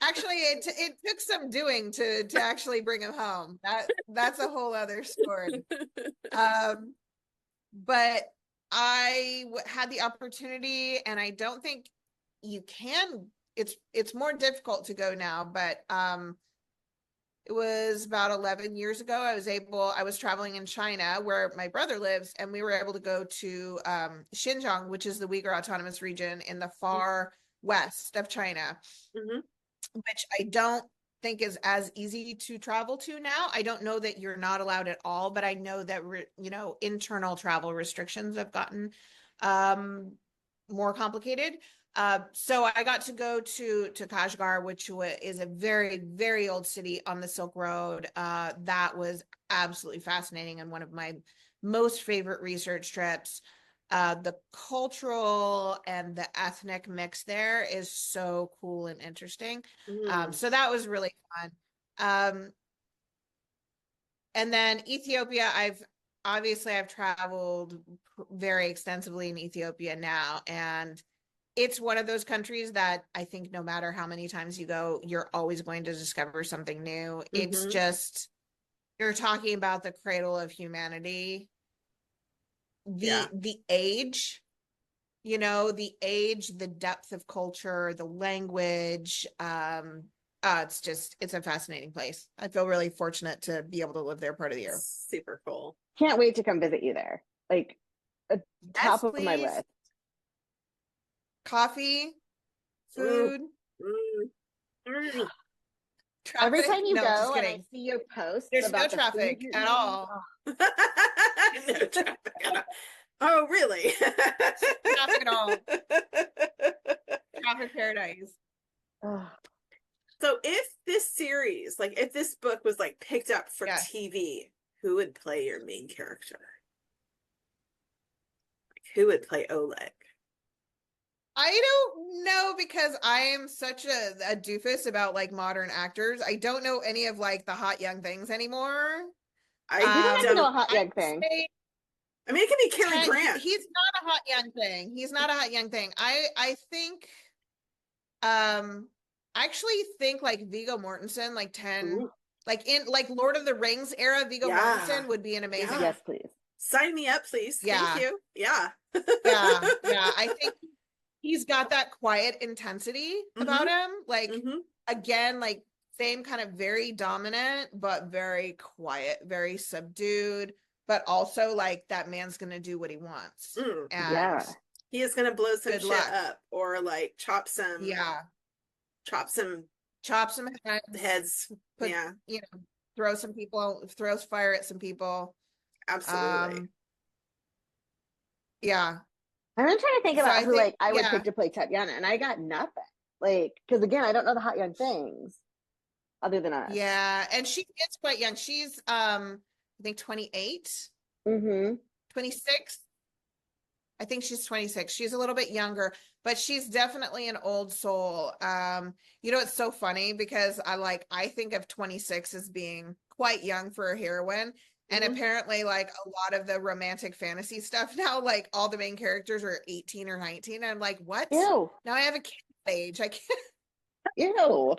Actually, it took some doing to actually bring him home. That's a whole other story. But I had the opportunity, and I don't think you can. It's more difficult to go now, but it was about 11 years ago. I was traveling in China where my brother lives, and we were able to go to Xinjiang, which is the Uyghur Autonomous Region in the far west of China, which I don't think is as easy to travel to now. I don't know that you're not allowed at all, but I know that, internal travel restrictions have gotten more complicated. So I got to go to Kashgar, which is a very, very old city on the Silk Road. That was absolutely fascinating and one of my most favorite research trips. The cultural and the ethnic mix there is so cool and interesting. So that was really fun. And then Ethiopia, I've traveled very extensively in Ethiopia now, and it's one of those countries that I think no matter how many times you go, you're always going to discover something new. It's just, you're talking about the cradle of humanity. The age, the depth of culture, the language. It's a fascinating place. I feel really fortunate to be able to live there part of the year. Super cool. Can't wait to come visit you there. Like, top of my list. Coffee, food. Traffic? Every time you go and I kidding. see your posts, there's about no traffic at all. No traffic at all. Oh, really? Traffic at all. Traffic paradise. So if this series, if this book was picked up for TV, who would play your main character? Who would play Oleg? I don't know, because I am such a doofus about modern actors. I don't know any of the hot young things anymore. I don't know a hot young thing. I mean, it could be Cary Grant. He's not a hot young thing. He's not a hot young thing. I think, I actually think Viggo Mortensen, 10, in Lord of the Rings era, Viggo Mortensen would be an amazing. Yes, please. Sign me up, please. Yeah. Thank you. Yeah. Yeah. I think he's got that quiet intensity about him. Again, same kind of very dominant, but very quiet, very subdued, but also that man's going to do what he wants. And he is going to blow some shit up or chop some heads. Throws fire at some people. Absolutely. I'm trying to think about who I would pick to play Tatiana, and I got nothing. Because again, I don't know the hot young things other than us. Yeah, and she is quite young. She's I think 28. 26. I think she's 26. She's a little bit younger, but she's definitely an old soul. It's so funny because I think of 26 as being quite young for a heroine. And apparently, a lot of the romantic fantasy stuff now, all the main characters are 18 or 19. And I'm like, what? Ew. Now I have a kid age. I can't. Ew.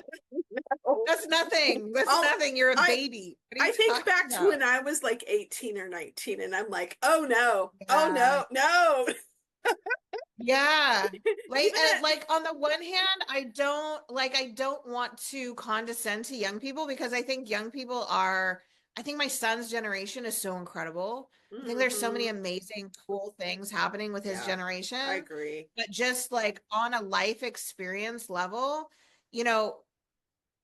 That's nothing. That's nothing. You're a baby. I think back to when I was 18 or 19, and I'm like, oh no, oh no, no. Yeah. On the one hand, I don't want to condescend to young people, because I think young people I think my son's generation is so incredible. I think there's so many amazing, cool things happening with his generation. I agree. But just on a life experience level,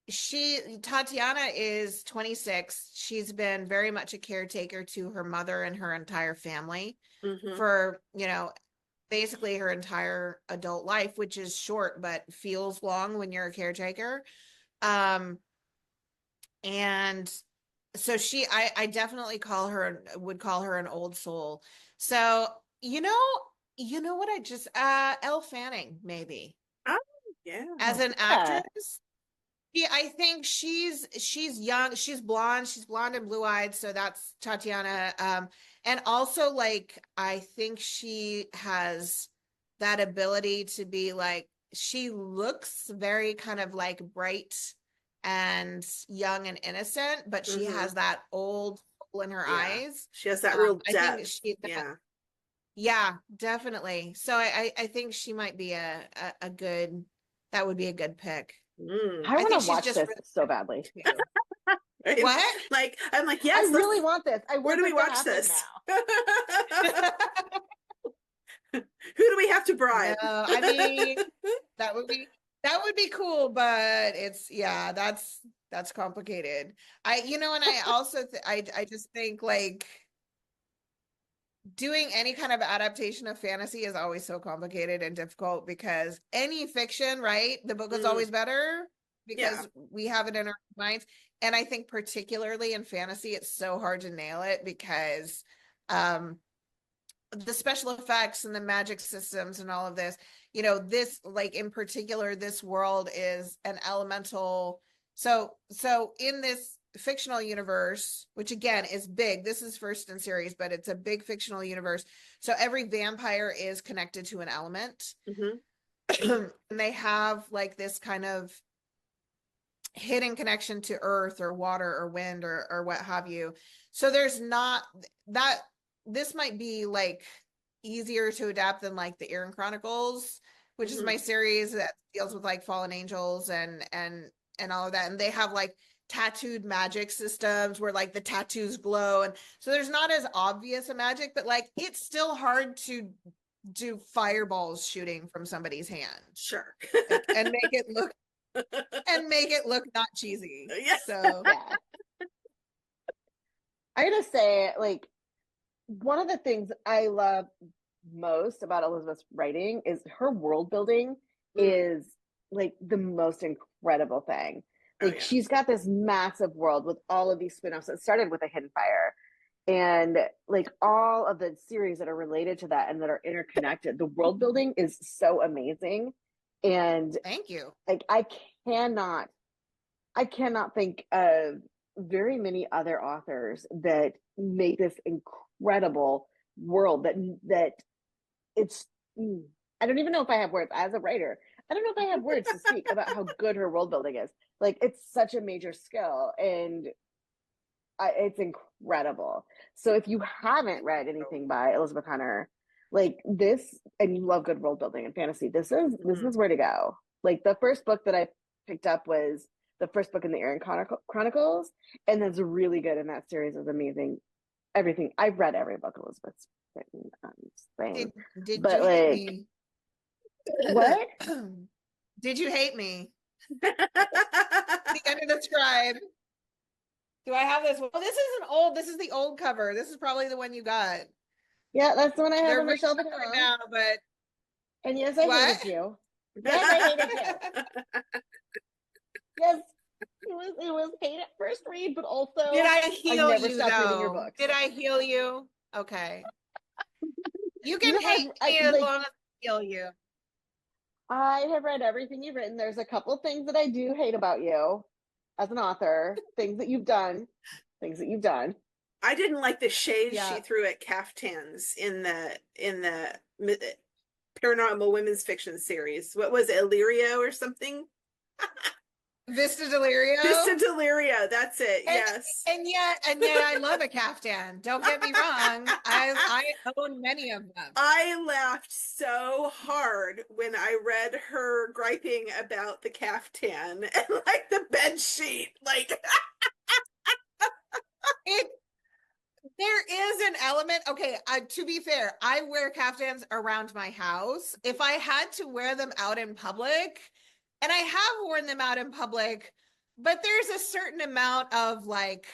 Tatiana is 26. She's been very much a caretaker to her mother and her entire family for, basically her entire adult life, which is short, but feels long when you're a caretaker. And so I definitely would call her an old soul. So, You know what? I just Elle Fanning, maybe, Oh, yeah. as an Yeah. actress. Yeah, I think she's young, she's blonde and blue-eyed, so that's Tatiana. And also like I think she has that ability to be like, she looks very kind of like bright and young and innocent, but she has that old soul in her Yeah. eyes. She has that real I think depth. that, Yeah. yeah, definitely. So I think she might be a good, that would be a good pick. Mm. I I want to think she's watch just this really so badly. good too. What? Like, I'm like, I yes, really want this. I where want do we this to watch happen this? now. Who do we have to No, bribe? I mean that would be cool, but it's, yeah, that's complicated. And I also I just think like doing any kind of adaptation of fantasy is always so complicated and difficult, because any fiction, right? The book is Mm, always better yeah. because we have it in our minds. And I think particularly in fantasy, it's so hard to nail it because um the special effects and the magic systems and all of this, this, like, in particular, this world is an elemental. So in this fictional universe, which again is big, this is first in series, but it's a big fictional universe. So every vampire is connected to an element. Mm-hmm. And they have like this kind of hidden connection to earth or water or wind or what have you. So there's not that, this might be like easier to adapt than like the Erin Chronicles, which is Mm-hmm. my series that deals with like fallen angels and all of that. And they have like tattooed magic systems where like the tattoos glow. And so there's not as obvious a magic, but like it's still hard to do fireballs shooting from somebody's hand, Sure. like, and make it look not cheesy. Yeah. So Yeah. I gotta say, like, one of the things I love most about Elizabeth's writing is her world building is like the most incredible thing. Oh, Like, yeah. she's got this massive world with all of these spin-offs. It started with A Hidden Fire, and like all of the series that are related to that and that are interconnected. The world building is so amazing. And thank you. like cannot I cannot think of very many other authors that make this incredible world that it's I don't even know if I have words as a writer. I don't know if I have words to speak about how good her world building is. Like, it's such a major skill, and it's incredible. So if you haven't read anything by Elizabeth Hunter, like this, and you love good world building and fantasy, this is where to go. Like, the first book that I picked up was the first book in the Erin Chronicles, and that's really good. And that series is amazing. Everything, I've read every book Elizabeth's written. Did but you hate like, me? what? Did you hate me? The end of the scribe. Do I have this? Well, this isn't old. This is the old cover. This is probably the one you got. Yeah, that's the one I have They're on the shelf at right home. now, but And yes, I what? hated you. Yes, I hated you. Yes, it was pain at first read, but also Did I I heal never you stopped reading your though? books. Did I heal you? Okay. You can You have hate me as long as I heal you. I have read everything you've written. There's a couple things that I do hate about you as an author, things that you've done. I didn't like the shade Yeah. she threw at Caftans in the paranormal women's fiction series. What was it, Illyrio or something? Vista Delirio. Vista Deliria, that's it. Yes. And yet I love a caftan. Don't get me wrong. I own many of them. I laughed so hard when I read her griping about the caftan and like the bed sheet. Like there is an element. Okay, to be fair, I wear caftans around my house. If I had to wear them out in public, and I have worn them out in public, but there's a certain amount of like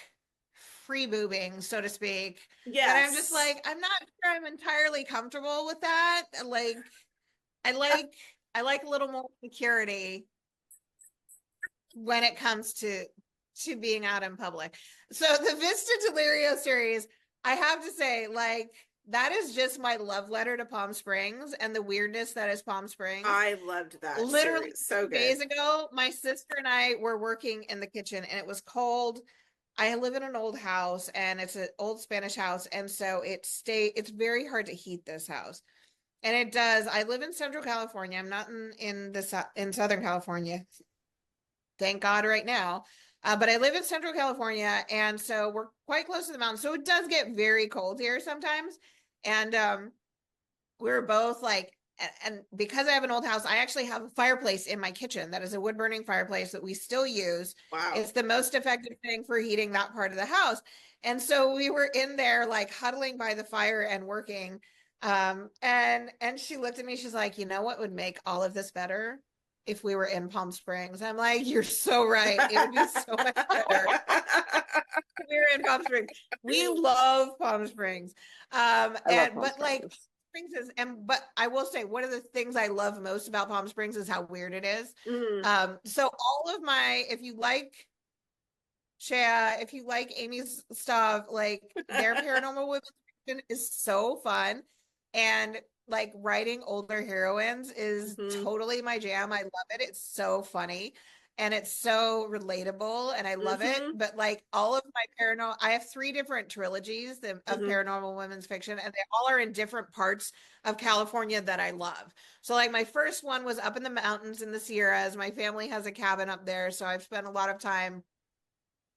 free boobing, so to speak. yes. That I'm just like, I'm not sure I'm entirely comfortable with that. Like, I like a little more security when it comes to being out in public. So the Vista Delirio series, I have to say, like, that is just my love letter to Palm Springs and the weirdness that is Palm Springs. I loved that. Literally series. So 2 good. days ago, my sister and I were working in the kitchen and it was cold. I live in an old house and it's an old Spanish house. And so it's very hard to heat this house. And it does. I live in Central California. I'm not in Southern California. Thank God right now. But I live in Central California, and so we're quite close to the mountains. So it does get very cold here sometimes. And we were both like, and because I have an old house, I actually have a fireplace in my kitchen that is a wood burning fireplace that we still use. Wow. It's the most effective thing for heating that part of the house. And so we were in there like huddling by the fire and working. And she looked at me, she's like, you know what would make all of this better? If we were in Palm Springs. I'm like, you're so right. It would be so much better. We were in Palm Springs. We love Palm Springs. But I will say one of the things I love most about Palm Springs is how weird it is. So all of if you like Shéa, if you like Amy's stuff, like their paranormal women fiction is so fun. And like writing older heroines is totally my jam. I love it. It's so funny and it's so relatable and I love it. But like all of my I have 3 different trilogies of paranormal women's fiction and they all are in different parts of California that I love. So like my first one was up in the mountains in the Sierras. My family has a cabin up there. So I've spent a lot of time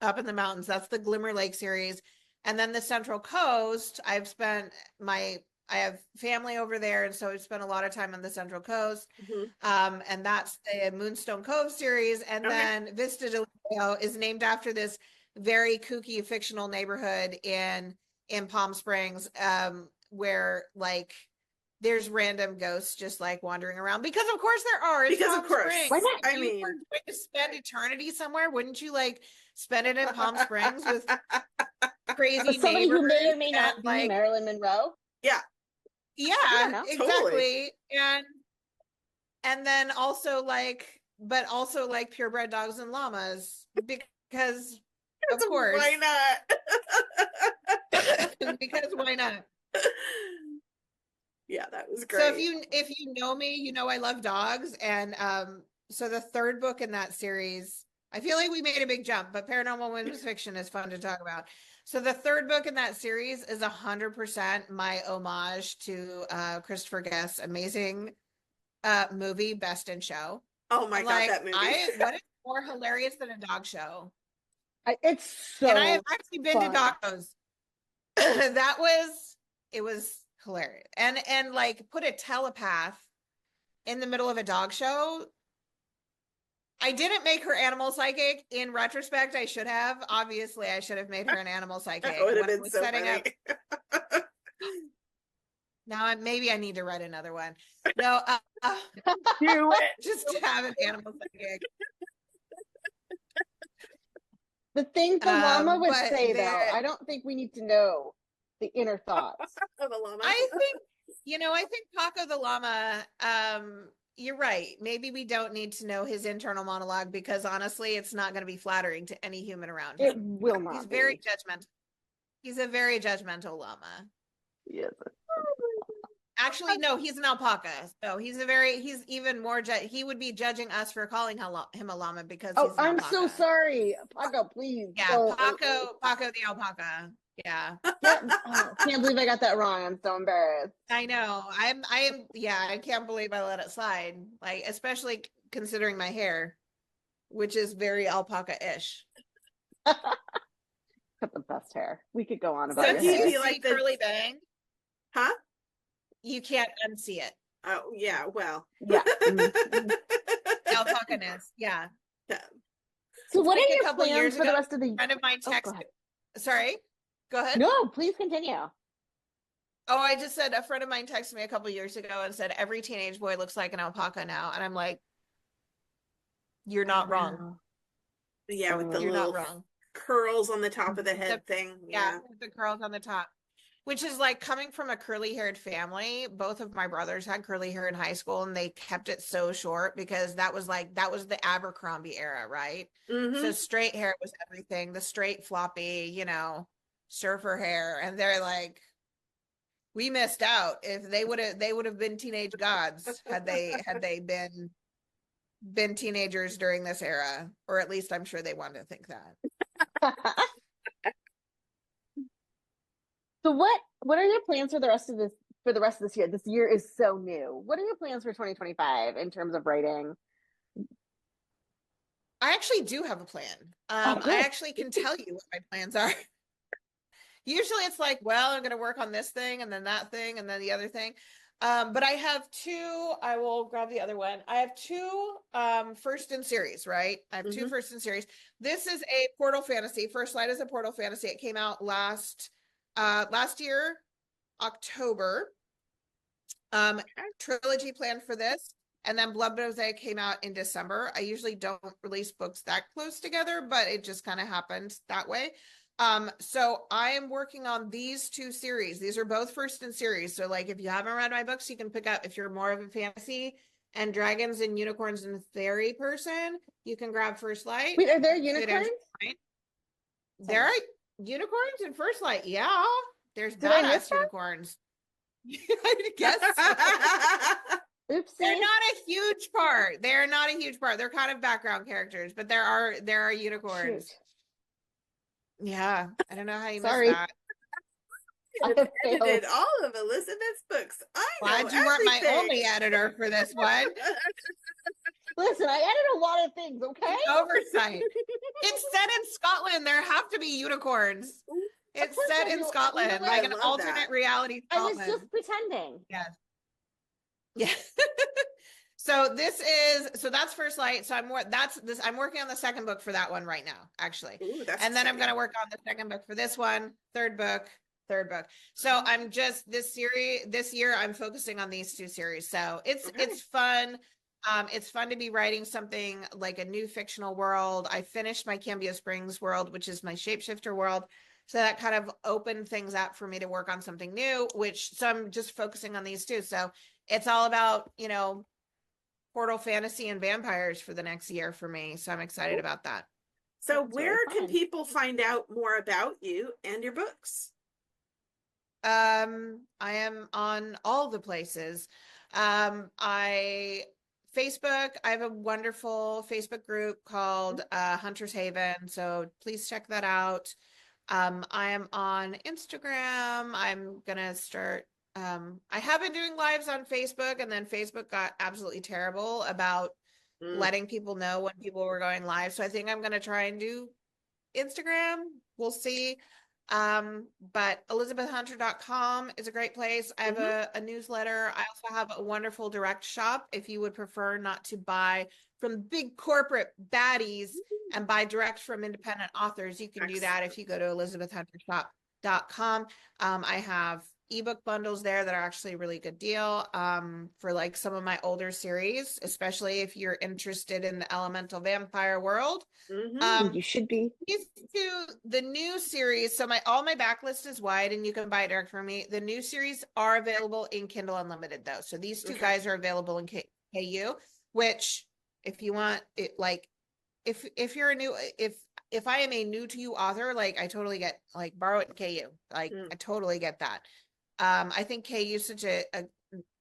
up in the mountains. That's the Glimmer Lake series. And then the Central Coast, I have family over there, and so I spent a lot of time on the Central Coast. And that's the Moonstone Cove series. And then Vista de Leo is named after this very kooky fictional neighborhood in Palm Springs, where like there's random ghosts just like wandering around. Because of course there are. It's Palm Springs. Why not? If you were going to spend eternity somewhere, wouldn't you like spend it in Palm Springs with crazy somebody who may or may not be like Marilyn Monroe? Yeah, exactly. Totally. And then also like, but also like purebred dogs and llamas because of course. Why not? Because why not? Yeah, that was great. So if you know me, you know I love dogs. And so the 3rd book in that series, I feel like we made a big jump, but paranormal women's fiction is fun to talk about. So the 3rd book in that series is 100% my homage to Christopher Guest's amazing movie, Best in Show. Oh my God, that movie. What is more hilarious than a dog show? It's so And I have actually been to dog shows. It was hilarious. And like put a telepath in the middle of a dog show. I didn't make her animal psychic. In retrospect, I should have. Obviously, I should have made her an animal psychic. That would have been so funny. Now, maybe I need to write another one. No, do it. Just to have an animal psychic. The thing the llama would say, though, I don't think we need to know the inner thoughts of the llama. I think Paco the llama. You're right. Maybe we don't need to know his internal monologue because honestly, it's not going to be flattering to any human around him. It will not. He's very judgmental. He's a very judgmental llama. Yes. Actually, no, he's an alpaca. So he's even more, he would be judging us for calling him a llama because he's an I'm alpaca. so sorry. Paco, please. Yeah, Paco the alpaca. Yeah. Can't believe I got that wrong. I'm so embarrassed. I know. I can't believe I let it slide. Like, especially considering my hair, which is very alpaca-ish. Got the best hair. We could go on about So your do hair. you like curly bang? Huh? You can't unsee it. Oh, yeah. Well. Yeah. Alpaca-ness. Yeah. So what are a your couple plans years for the ago, rest of the a friend of mine texted. Sorry? Go ahead. No, please continue. Oh, I just said a friend of mine texted me a couple years ago and said every teenage boy looks like an alpaca now. And I'm like, you're not wrong. Yeah, with the you're little not wrong. Curls on the top of the head thing. Yeah, with the curls on the top. Which is like coming from a curly-haired family. Both of my brothers had curly hair in high school and they kept it so short because that was the Abercrombie era, right? So straight hair was everything. The straight floppy, surfer hair. And they're like, we missed out. If they would have been teenage gods had they been teenagers during this era, or at least I'm sure they wanted to think that. So what are your plans for the rest of this year? This year is so new. What are your plans for 2025 in terms of writing? I actually do have a plan. I actually can tell you what my plans are. Usually it's like, well, I'm going to work on this thing and then that thing and then the other thing. But I have two, I will grab the other one. I have two first in series, right? I have two first in series. This is a portal fantasy. First Light is a portal fantasy. It came out last year, October. Trilogy planned for this. And then Blood Mosaic came out in December. I usually don't release books that close together, but it just kind of happened that way. So I am working on these two series. These are both first in series. So like if you haven't read my books, you can pick up. If you're more of a fantasy and dragons and unicorns and fairy person, you can grab First Light. Wait, are there unicorns? There are unicorns in First Light. Yeah. There's badass unicorns. I guess. Oopsie. They're not a huge part. They're not a huge part. They're kind of background characters, but there are unicorns. Shoot. Yeah, I don't know how you Sorry. missed that. I've edited all of Elizabeth's books. Glad you weren't my only editor for this one. Listen, I edit a lot of things, okay? Oversight. It's set in Scotland. There have to be unicorns. It's set in Scotland, like an alternate reality Scotland. I was just pretending. Yes. Yeah. So that's First Light. So I'm working on the second book for that one right now, actually. Ooh, and then I'm going to work on the second book for this one, third book. So I'm just this year I'm focusing on these two series. So it's fun. It's fun to be writing something like a new fictional world. I finished my Cambia Springs world, which is my shapeshifter world. So that kind of opened things up for me to work on something new, so I'm just focusing on these two. So it's all about, portal fantasy and vampires for the next year for me. So I'm excited about that. So where can people find out more about you and your books? I am on all the places. Facebook, I have a wonderful Facebook group called Hunter's Haven. So please check that out. I am on Instagram. I'm going to start, I have been doing lives on Facebook, and then Facebook got absolutely terrible about letting people know when people were going live. So I think I'm going to try and do Instagram. We'll see. But elizabethhunter.com is a great place. I have a newsletter. I also have a wonderful direct shop. If you would prefer not to buy from big corporate baddies and buy direct from independent authors, you can do that if you go to elizabethhuntershop.com. I have ebook bundles there that are actually a really good deal for like some of my older series, especially if you're interested in the elemental vampire world. You should be. The new series, so all my backlist is wide and you can buy it direct from me. The new series are available in Kindle Unlimited though. So these two guys are available in KU, which if you want it, like if you're if I am a new to you author, like I totally get, like, borrow it in KU. Like I totally get that. I think KU is such a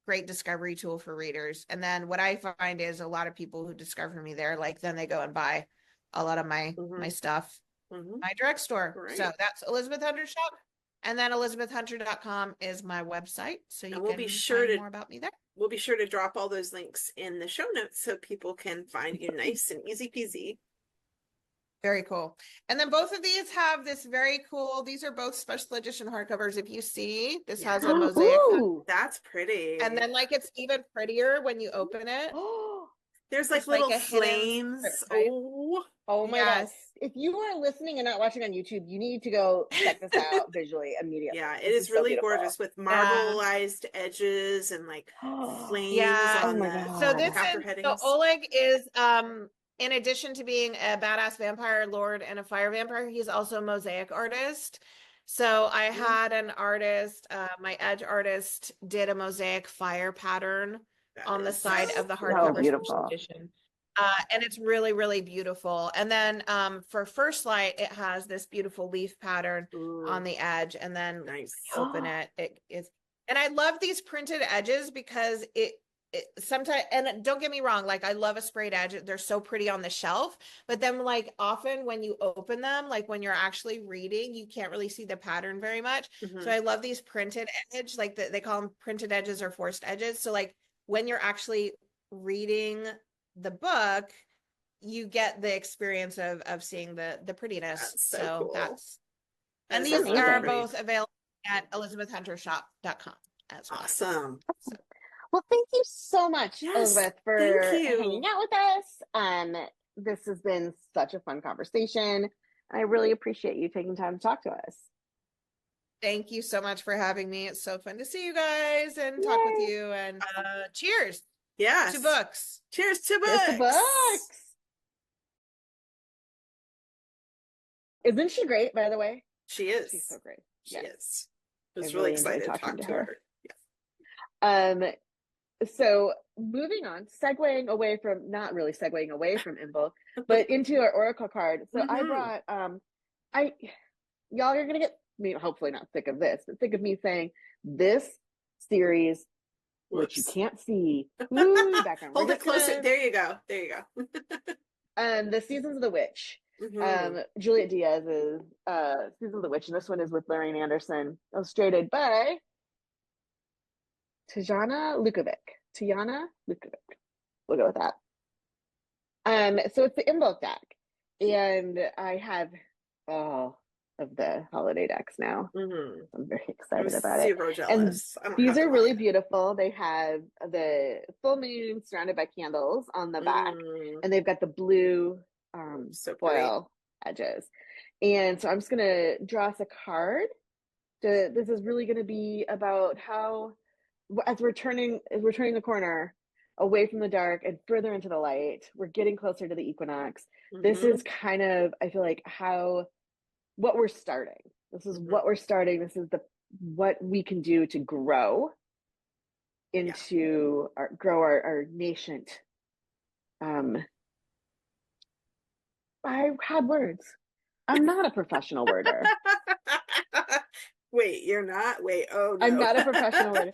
great discovery tool for readers. And then what I find is a lot of people who discover me there, like then they go and buy a lot of my stuff, my direct store. Right. So that's Elizabeth Hunter Shop. And then elizabethhunter.com is my website. So you can find more about me there. We'll be sure to drop all those links in the show notes so people can find you nice and easy peasy. Very cool. And then both of these have this very cool, these are both special edition hardcovers. If you see, this has a mosaic. Ooh, that's pretty. And then like it's even prettier when you open it. There's like little flames. Oh my gosh. If you are listening and not watching on YouTube, you need to go check this out visually immediately. Yeah, it is really gorgeous with marbleized edges and like flames. Yeah. On so this is, so Oleg is in addition to being a badass vampire lord and a fire vampire, he's also a mosaic artist. So I had an artist, my edge artist did a mosaic fire pattern on the side of the hardcover special edition. And it's really, really beautiful. And then for First Light, it has this beautiful leaf pattern on the edge. And then open it, it's And I love these printed edges because it sometimes, and don't get me wrong, like I love a sprayed edge. They're so pretty on the shelf, but then like often when you open them, like when you're actually reading, you can't really see the pattern very much. So I love these printed edge, like they call them printed edges or forced edges. So like when you're actually reading the book, you get the experience of seeing the prettiness. That's so cool. That's, that and is these amazing. are great. both available at elizabethhuntershop.com as well. Awesome. So. Well, thank you so much, Yes, Elizabeth, for thank you. hanging out with us. This has been such a fun conversation. I really appreciate you taking time to talk to us. Thank you so much for having me. It's so fun to see you guys and talk with Yay. you. And cheers Yes. to books. Cheers to books. Cheers to books. Isn't she great, by the way? She is. She's so great. She Yes. is. I was I really really enjoyed excited to talking talk to to her. her. Yeah. So moving on, segueing away from, not really segueing away from Imbolc, but into our Oracle card. So I brought, y'all are going to get me, hopefully not sick of this, but sick of me saying this series, which you can't see. Ooh, background. Hold it closer. There you go. There you go. The Seasons of the Witch. Juliet Diaz's Seasons of the Witch, and this one is with Lorraine Anderson, illustrated by Tiana Lukovic. We'll go with that. So it's the Imbolc deck, and I have all of the holiday decks now. I'm very excited about it. Super jealous. And these are really beautiful. They have the full moon surrounded by candles on the back, and they've got the blue foil edges. And so I'm just gonna draw us a card. This is really going to be about how, as we're turning the corner away from the dark and further into the light, we're getting closer to the equinox. This is kind of, I feel like, what we're starting. This is what we're starting. This is what we can do to grow into our nascent. I had words. I'm not a professional worder. Wait, you're not? Wait, oh no. I'm not a professional worder.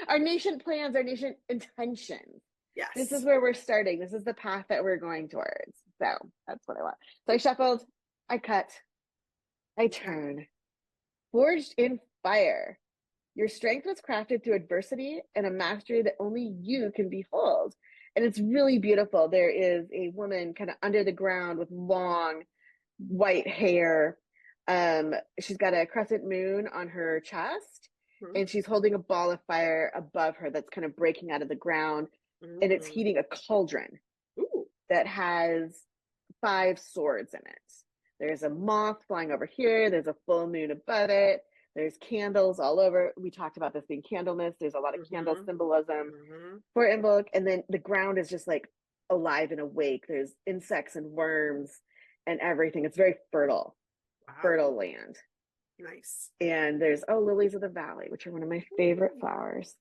Our nascent plans, our nascent intentions. Yes. This is where we're starting. This is the path that we're going towards. So that's what I want. So I shuffled, I cut, I turn. Forged in fire. Your strength was crafted through adversity and a mastery that only you can behold. And it's really beautiful. There is a woman kind of under the ground with long white hair. She's got a crescent moon on her chest, and she's holding a ball of fire above her that's kind of breaking out of the ground, and it's heating a cauldron that has 5 swords in it. There's a moth flying over here. There's a full moon above it. There's candles all over. We talked about this being Candlemas. There's a lot of candle symbolism for Imbolc. And then the ground is just like alive and awake. There's insects and worms and everything. It's very fertile, fertile land. Nice. And there's, lilies of the valley, which are one of my favorite flowers,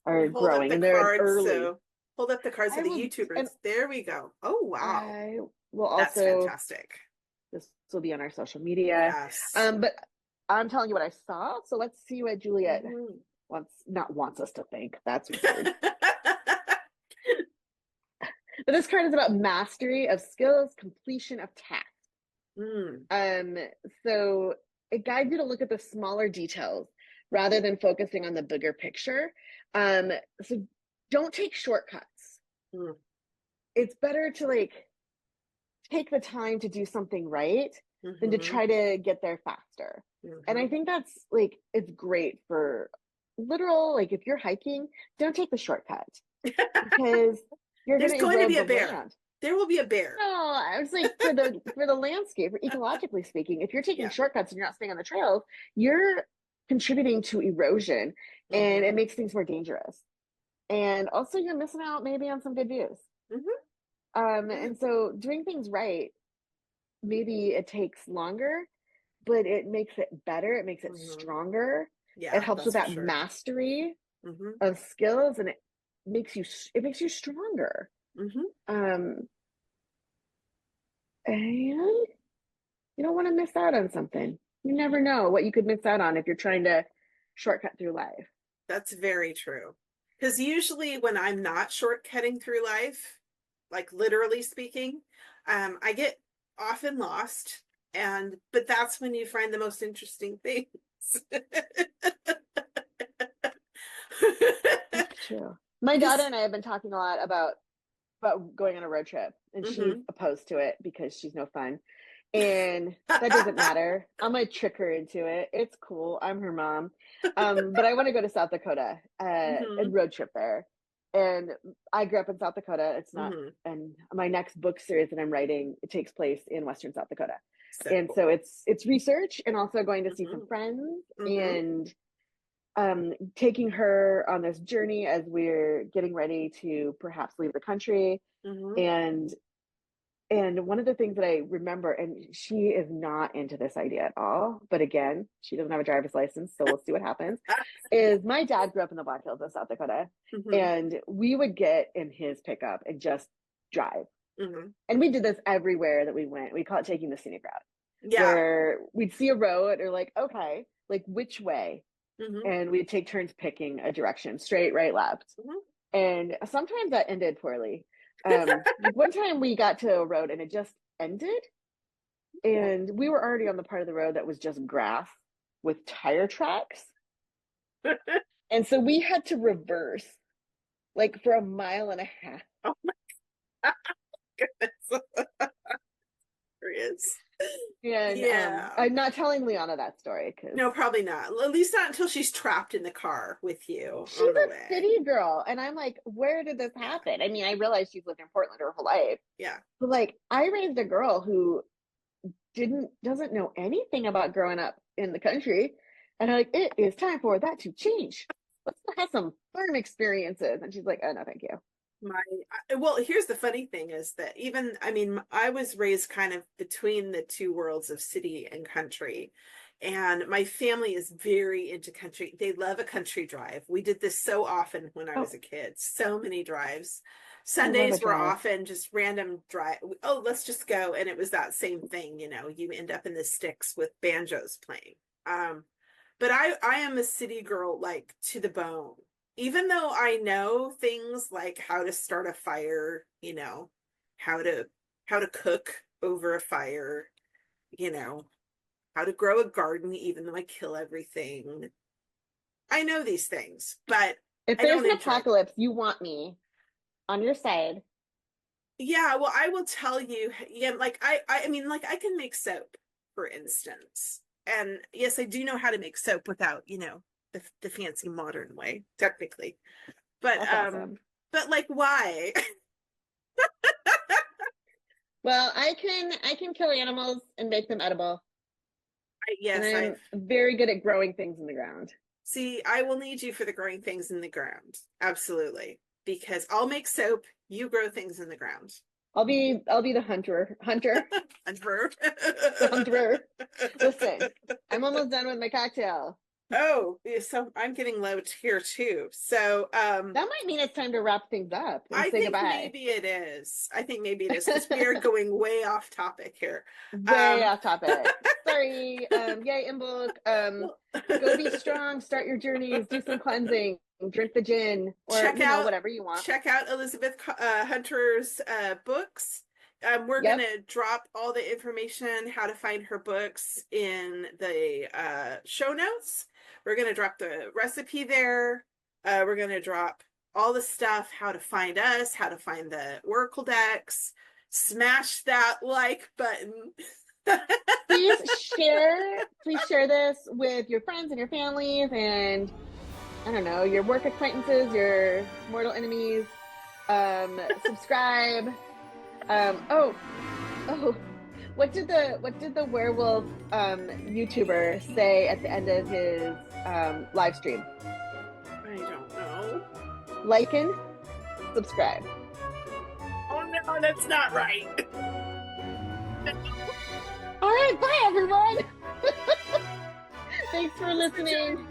are growing. And they're early. So hold up the cards of the YouTubers. There we go. Oh, wow. I will also, that's fantastic. This will be on our social media. Yes. But I'm telling you what I saw. So let's see what Juliet wants us to think. That's weird. But this card is about mastery of skills, completion of tasks. So it guides you to look at the smaller details rather than focusing on the bigger picture. So don't take shortcuts. It's better to take the time to do something right than to try to get there faster. And I think that's it's great for literal, if you're hiking, don't take the shortcut because there's going to be a bear. Land. There will be a bear. No, I was for the landscape, ecologically speaking, if you're taking shortcuts and you're not staying on the trails, you're contributing to erosion and it makes things more dangerous. And also you're missing out maybe on some good views. And so doing things right, maybe it takes longer, but it makes it better. It makes it stronger. Yeah, it helps with that mastery of skills, and it makes you stronger. And you don't want to miss out on something. You never know what you could miss out on if you're trying to shortcut through life. That's very true. Because usually when I'm not shortcutting through life, like literally speaking, I get often lost. But that's when you find the most interesting things. That's true. My daughter and I have been talking a lot about going on a road trip, and she's opposed to it because she's no fun. And that doesn't matter. I'm gonna trick her into it. It's cool. I'm her mom. But I want to go to South Dakota and road trip there. And I grew up in South Dakota. It's not, and my next book series that I'm writing, it takes place in Western South Dakota. So it's research, and also going to see some friends, and taking her on this journey as we're getting ready to perhaps leave the country. And one of the things that I remember, and she is not into this idea at all, but again, she doesn't have a driver's license, so we'll see what happens, is my dad grew up in the Black Hills of South Dakota, and we would get in his pickup and just drive. And we did this everywhere that we went. We call it taking the scenic route. Where we'd see a road, or like, okay, like which way? And we'd take turns picking a direction, straight, right, left. And sometimes that ended poorly. One time we got to a road and it just ended, and we were already on the part of the road that was just grass with tire tracks. And so we had to reverse like for 1.5 miles. Oh my goodness. There is. And I'm not telling Liana that story, because no, probably not. At least not until she's trapped in the car with you. She's a city girl, and I'm like, where did this happen? I mean, I realize she's lived in Portland her whole life. Yeah. But like, I raised a girl who doesn't know anything about growing up in the country, and I'm like, it is time for that to change. Let's have some fun experiences. And she's like, oh no, thank you. Well, here's the funny thing is that I was raised kind of between the two worlds of city and country, and my family is very into country. They love a country drive. We did this so often when I was a kid, so many drives. Sundays were often just random drive. Oh, let's just go. And it was that same thing, you end up in the sticks with banjos playing. But I am a city girl, like to the bone. Even though I know things like how to start a fire, how to cook over a fire, how to grow a garden, even though I kill everything. I know these things, but if there's an apocalypse, you want me on your side. Yeah, well, I will tell you, like I can make soap, for instance. And yes, I do know how to make soap without, the fancy modern way, technically. But awesome. But like, why? Well, I can kill animals and make them edible. Yes, and I'm very good at growing things in the ground. See, I will need you for the growing things in the ground. Absolutely. Because I'll make soap, you grow things in the ground. I'll be the hunter. Hunter. The hunter. Listen, I'm almost done with my cocktail. Oh, so I'm getting low here too. So that might mean it's time to wrap things up and say goodbye. Maybe it is. I think maybe it is, because we are going way off topic here. Way off topic. Sorry. Yay, in book. Go be strong. Start your journeys. Do some cleansing. Drink the gin, or check out whatever you want. Check out Elizabeth Hunter's books. We're going to drop all the information, how to find her books, in the show notes. We're going to drop the recipe there. We're going to drop all the stuff, how to find us, how to find the Oracle decks. Smash that like button. Please share this with your friends and your families, and I don't know, your work acquaintances, your mortal enemies. Subscribe. What did the werewolf YouTuber say at the end of his live stream? I don't know. Like and subscribe. Oh no, that's not right. All right, bye everyone. Thanks for listening.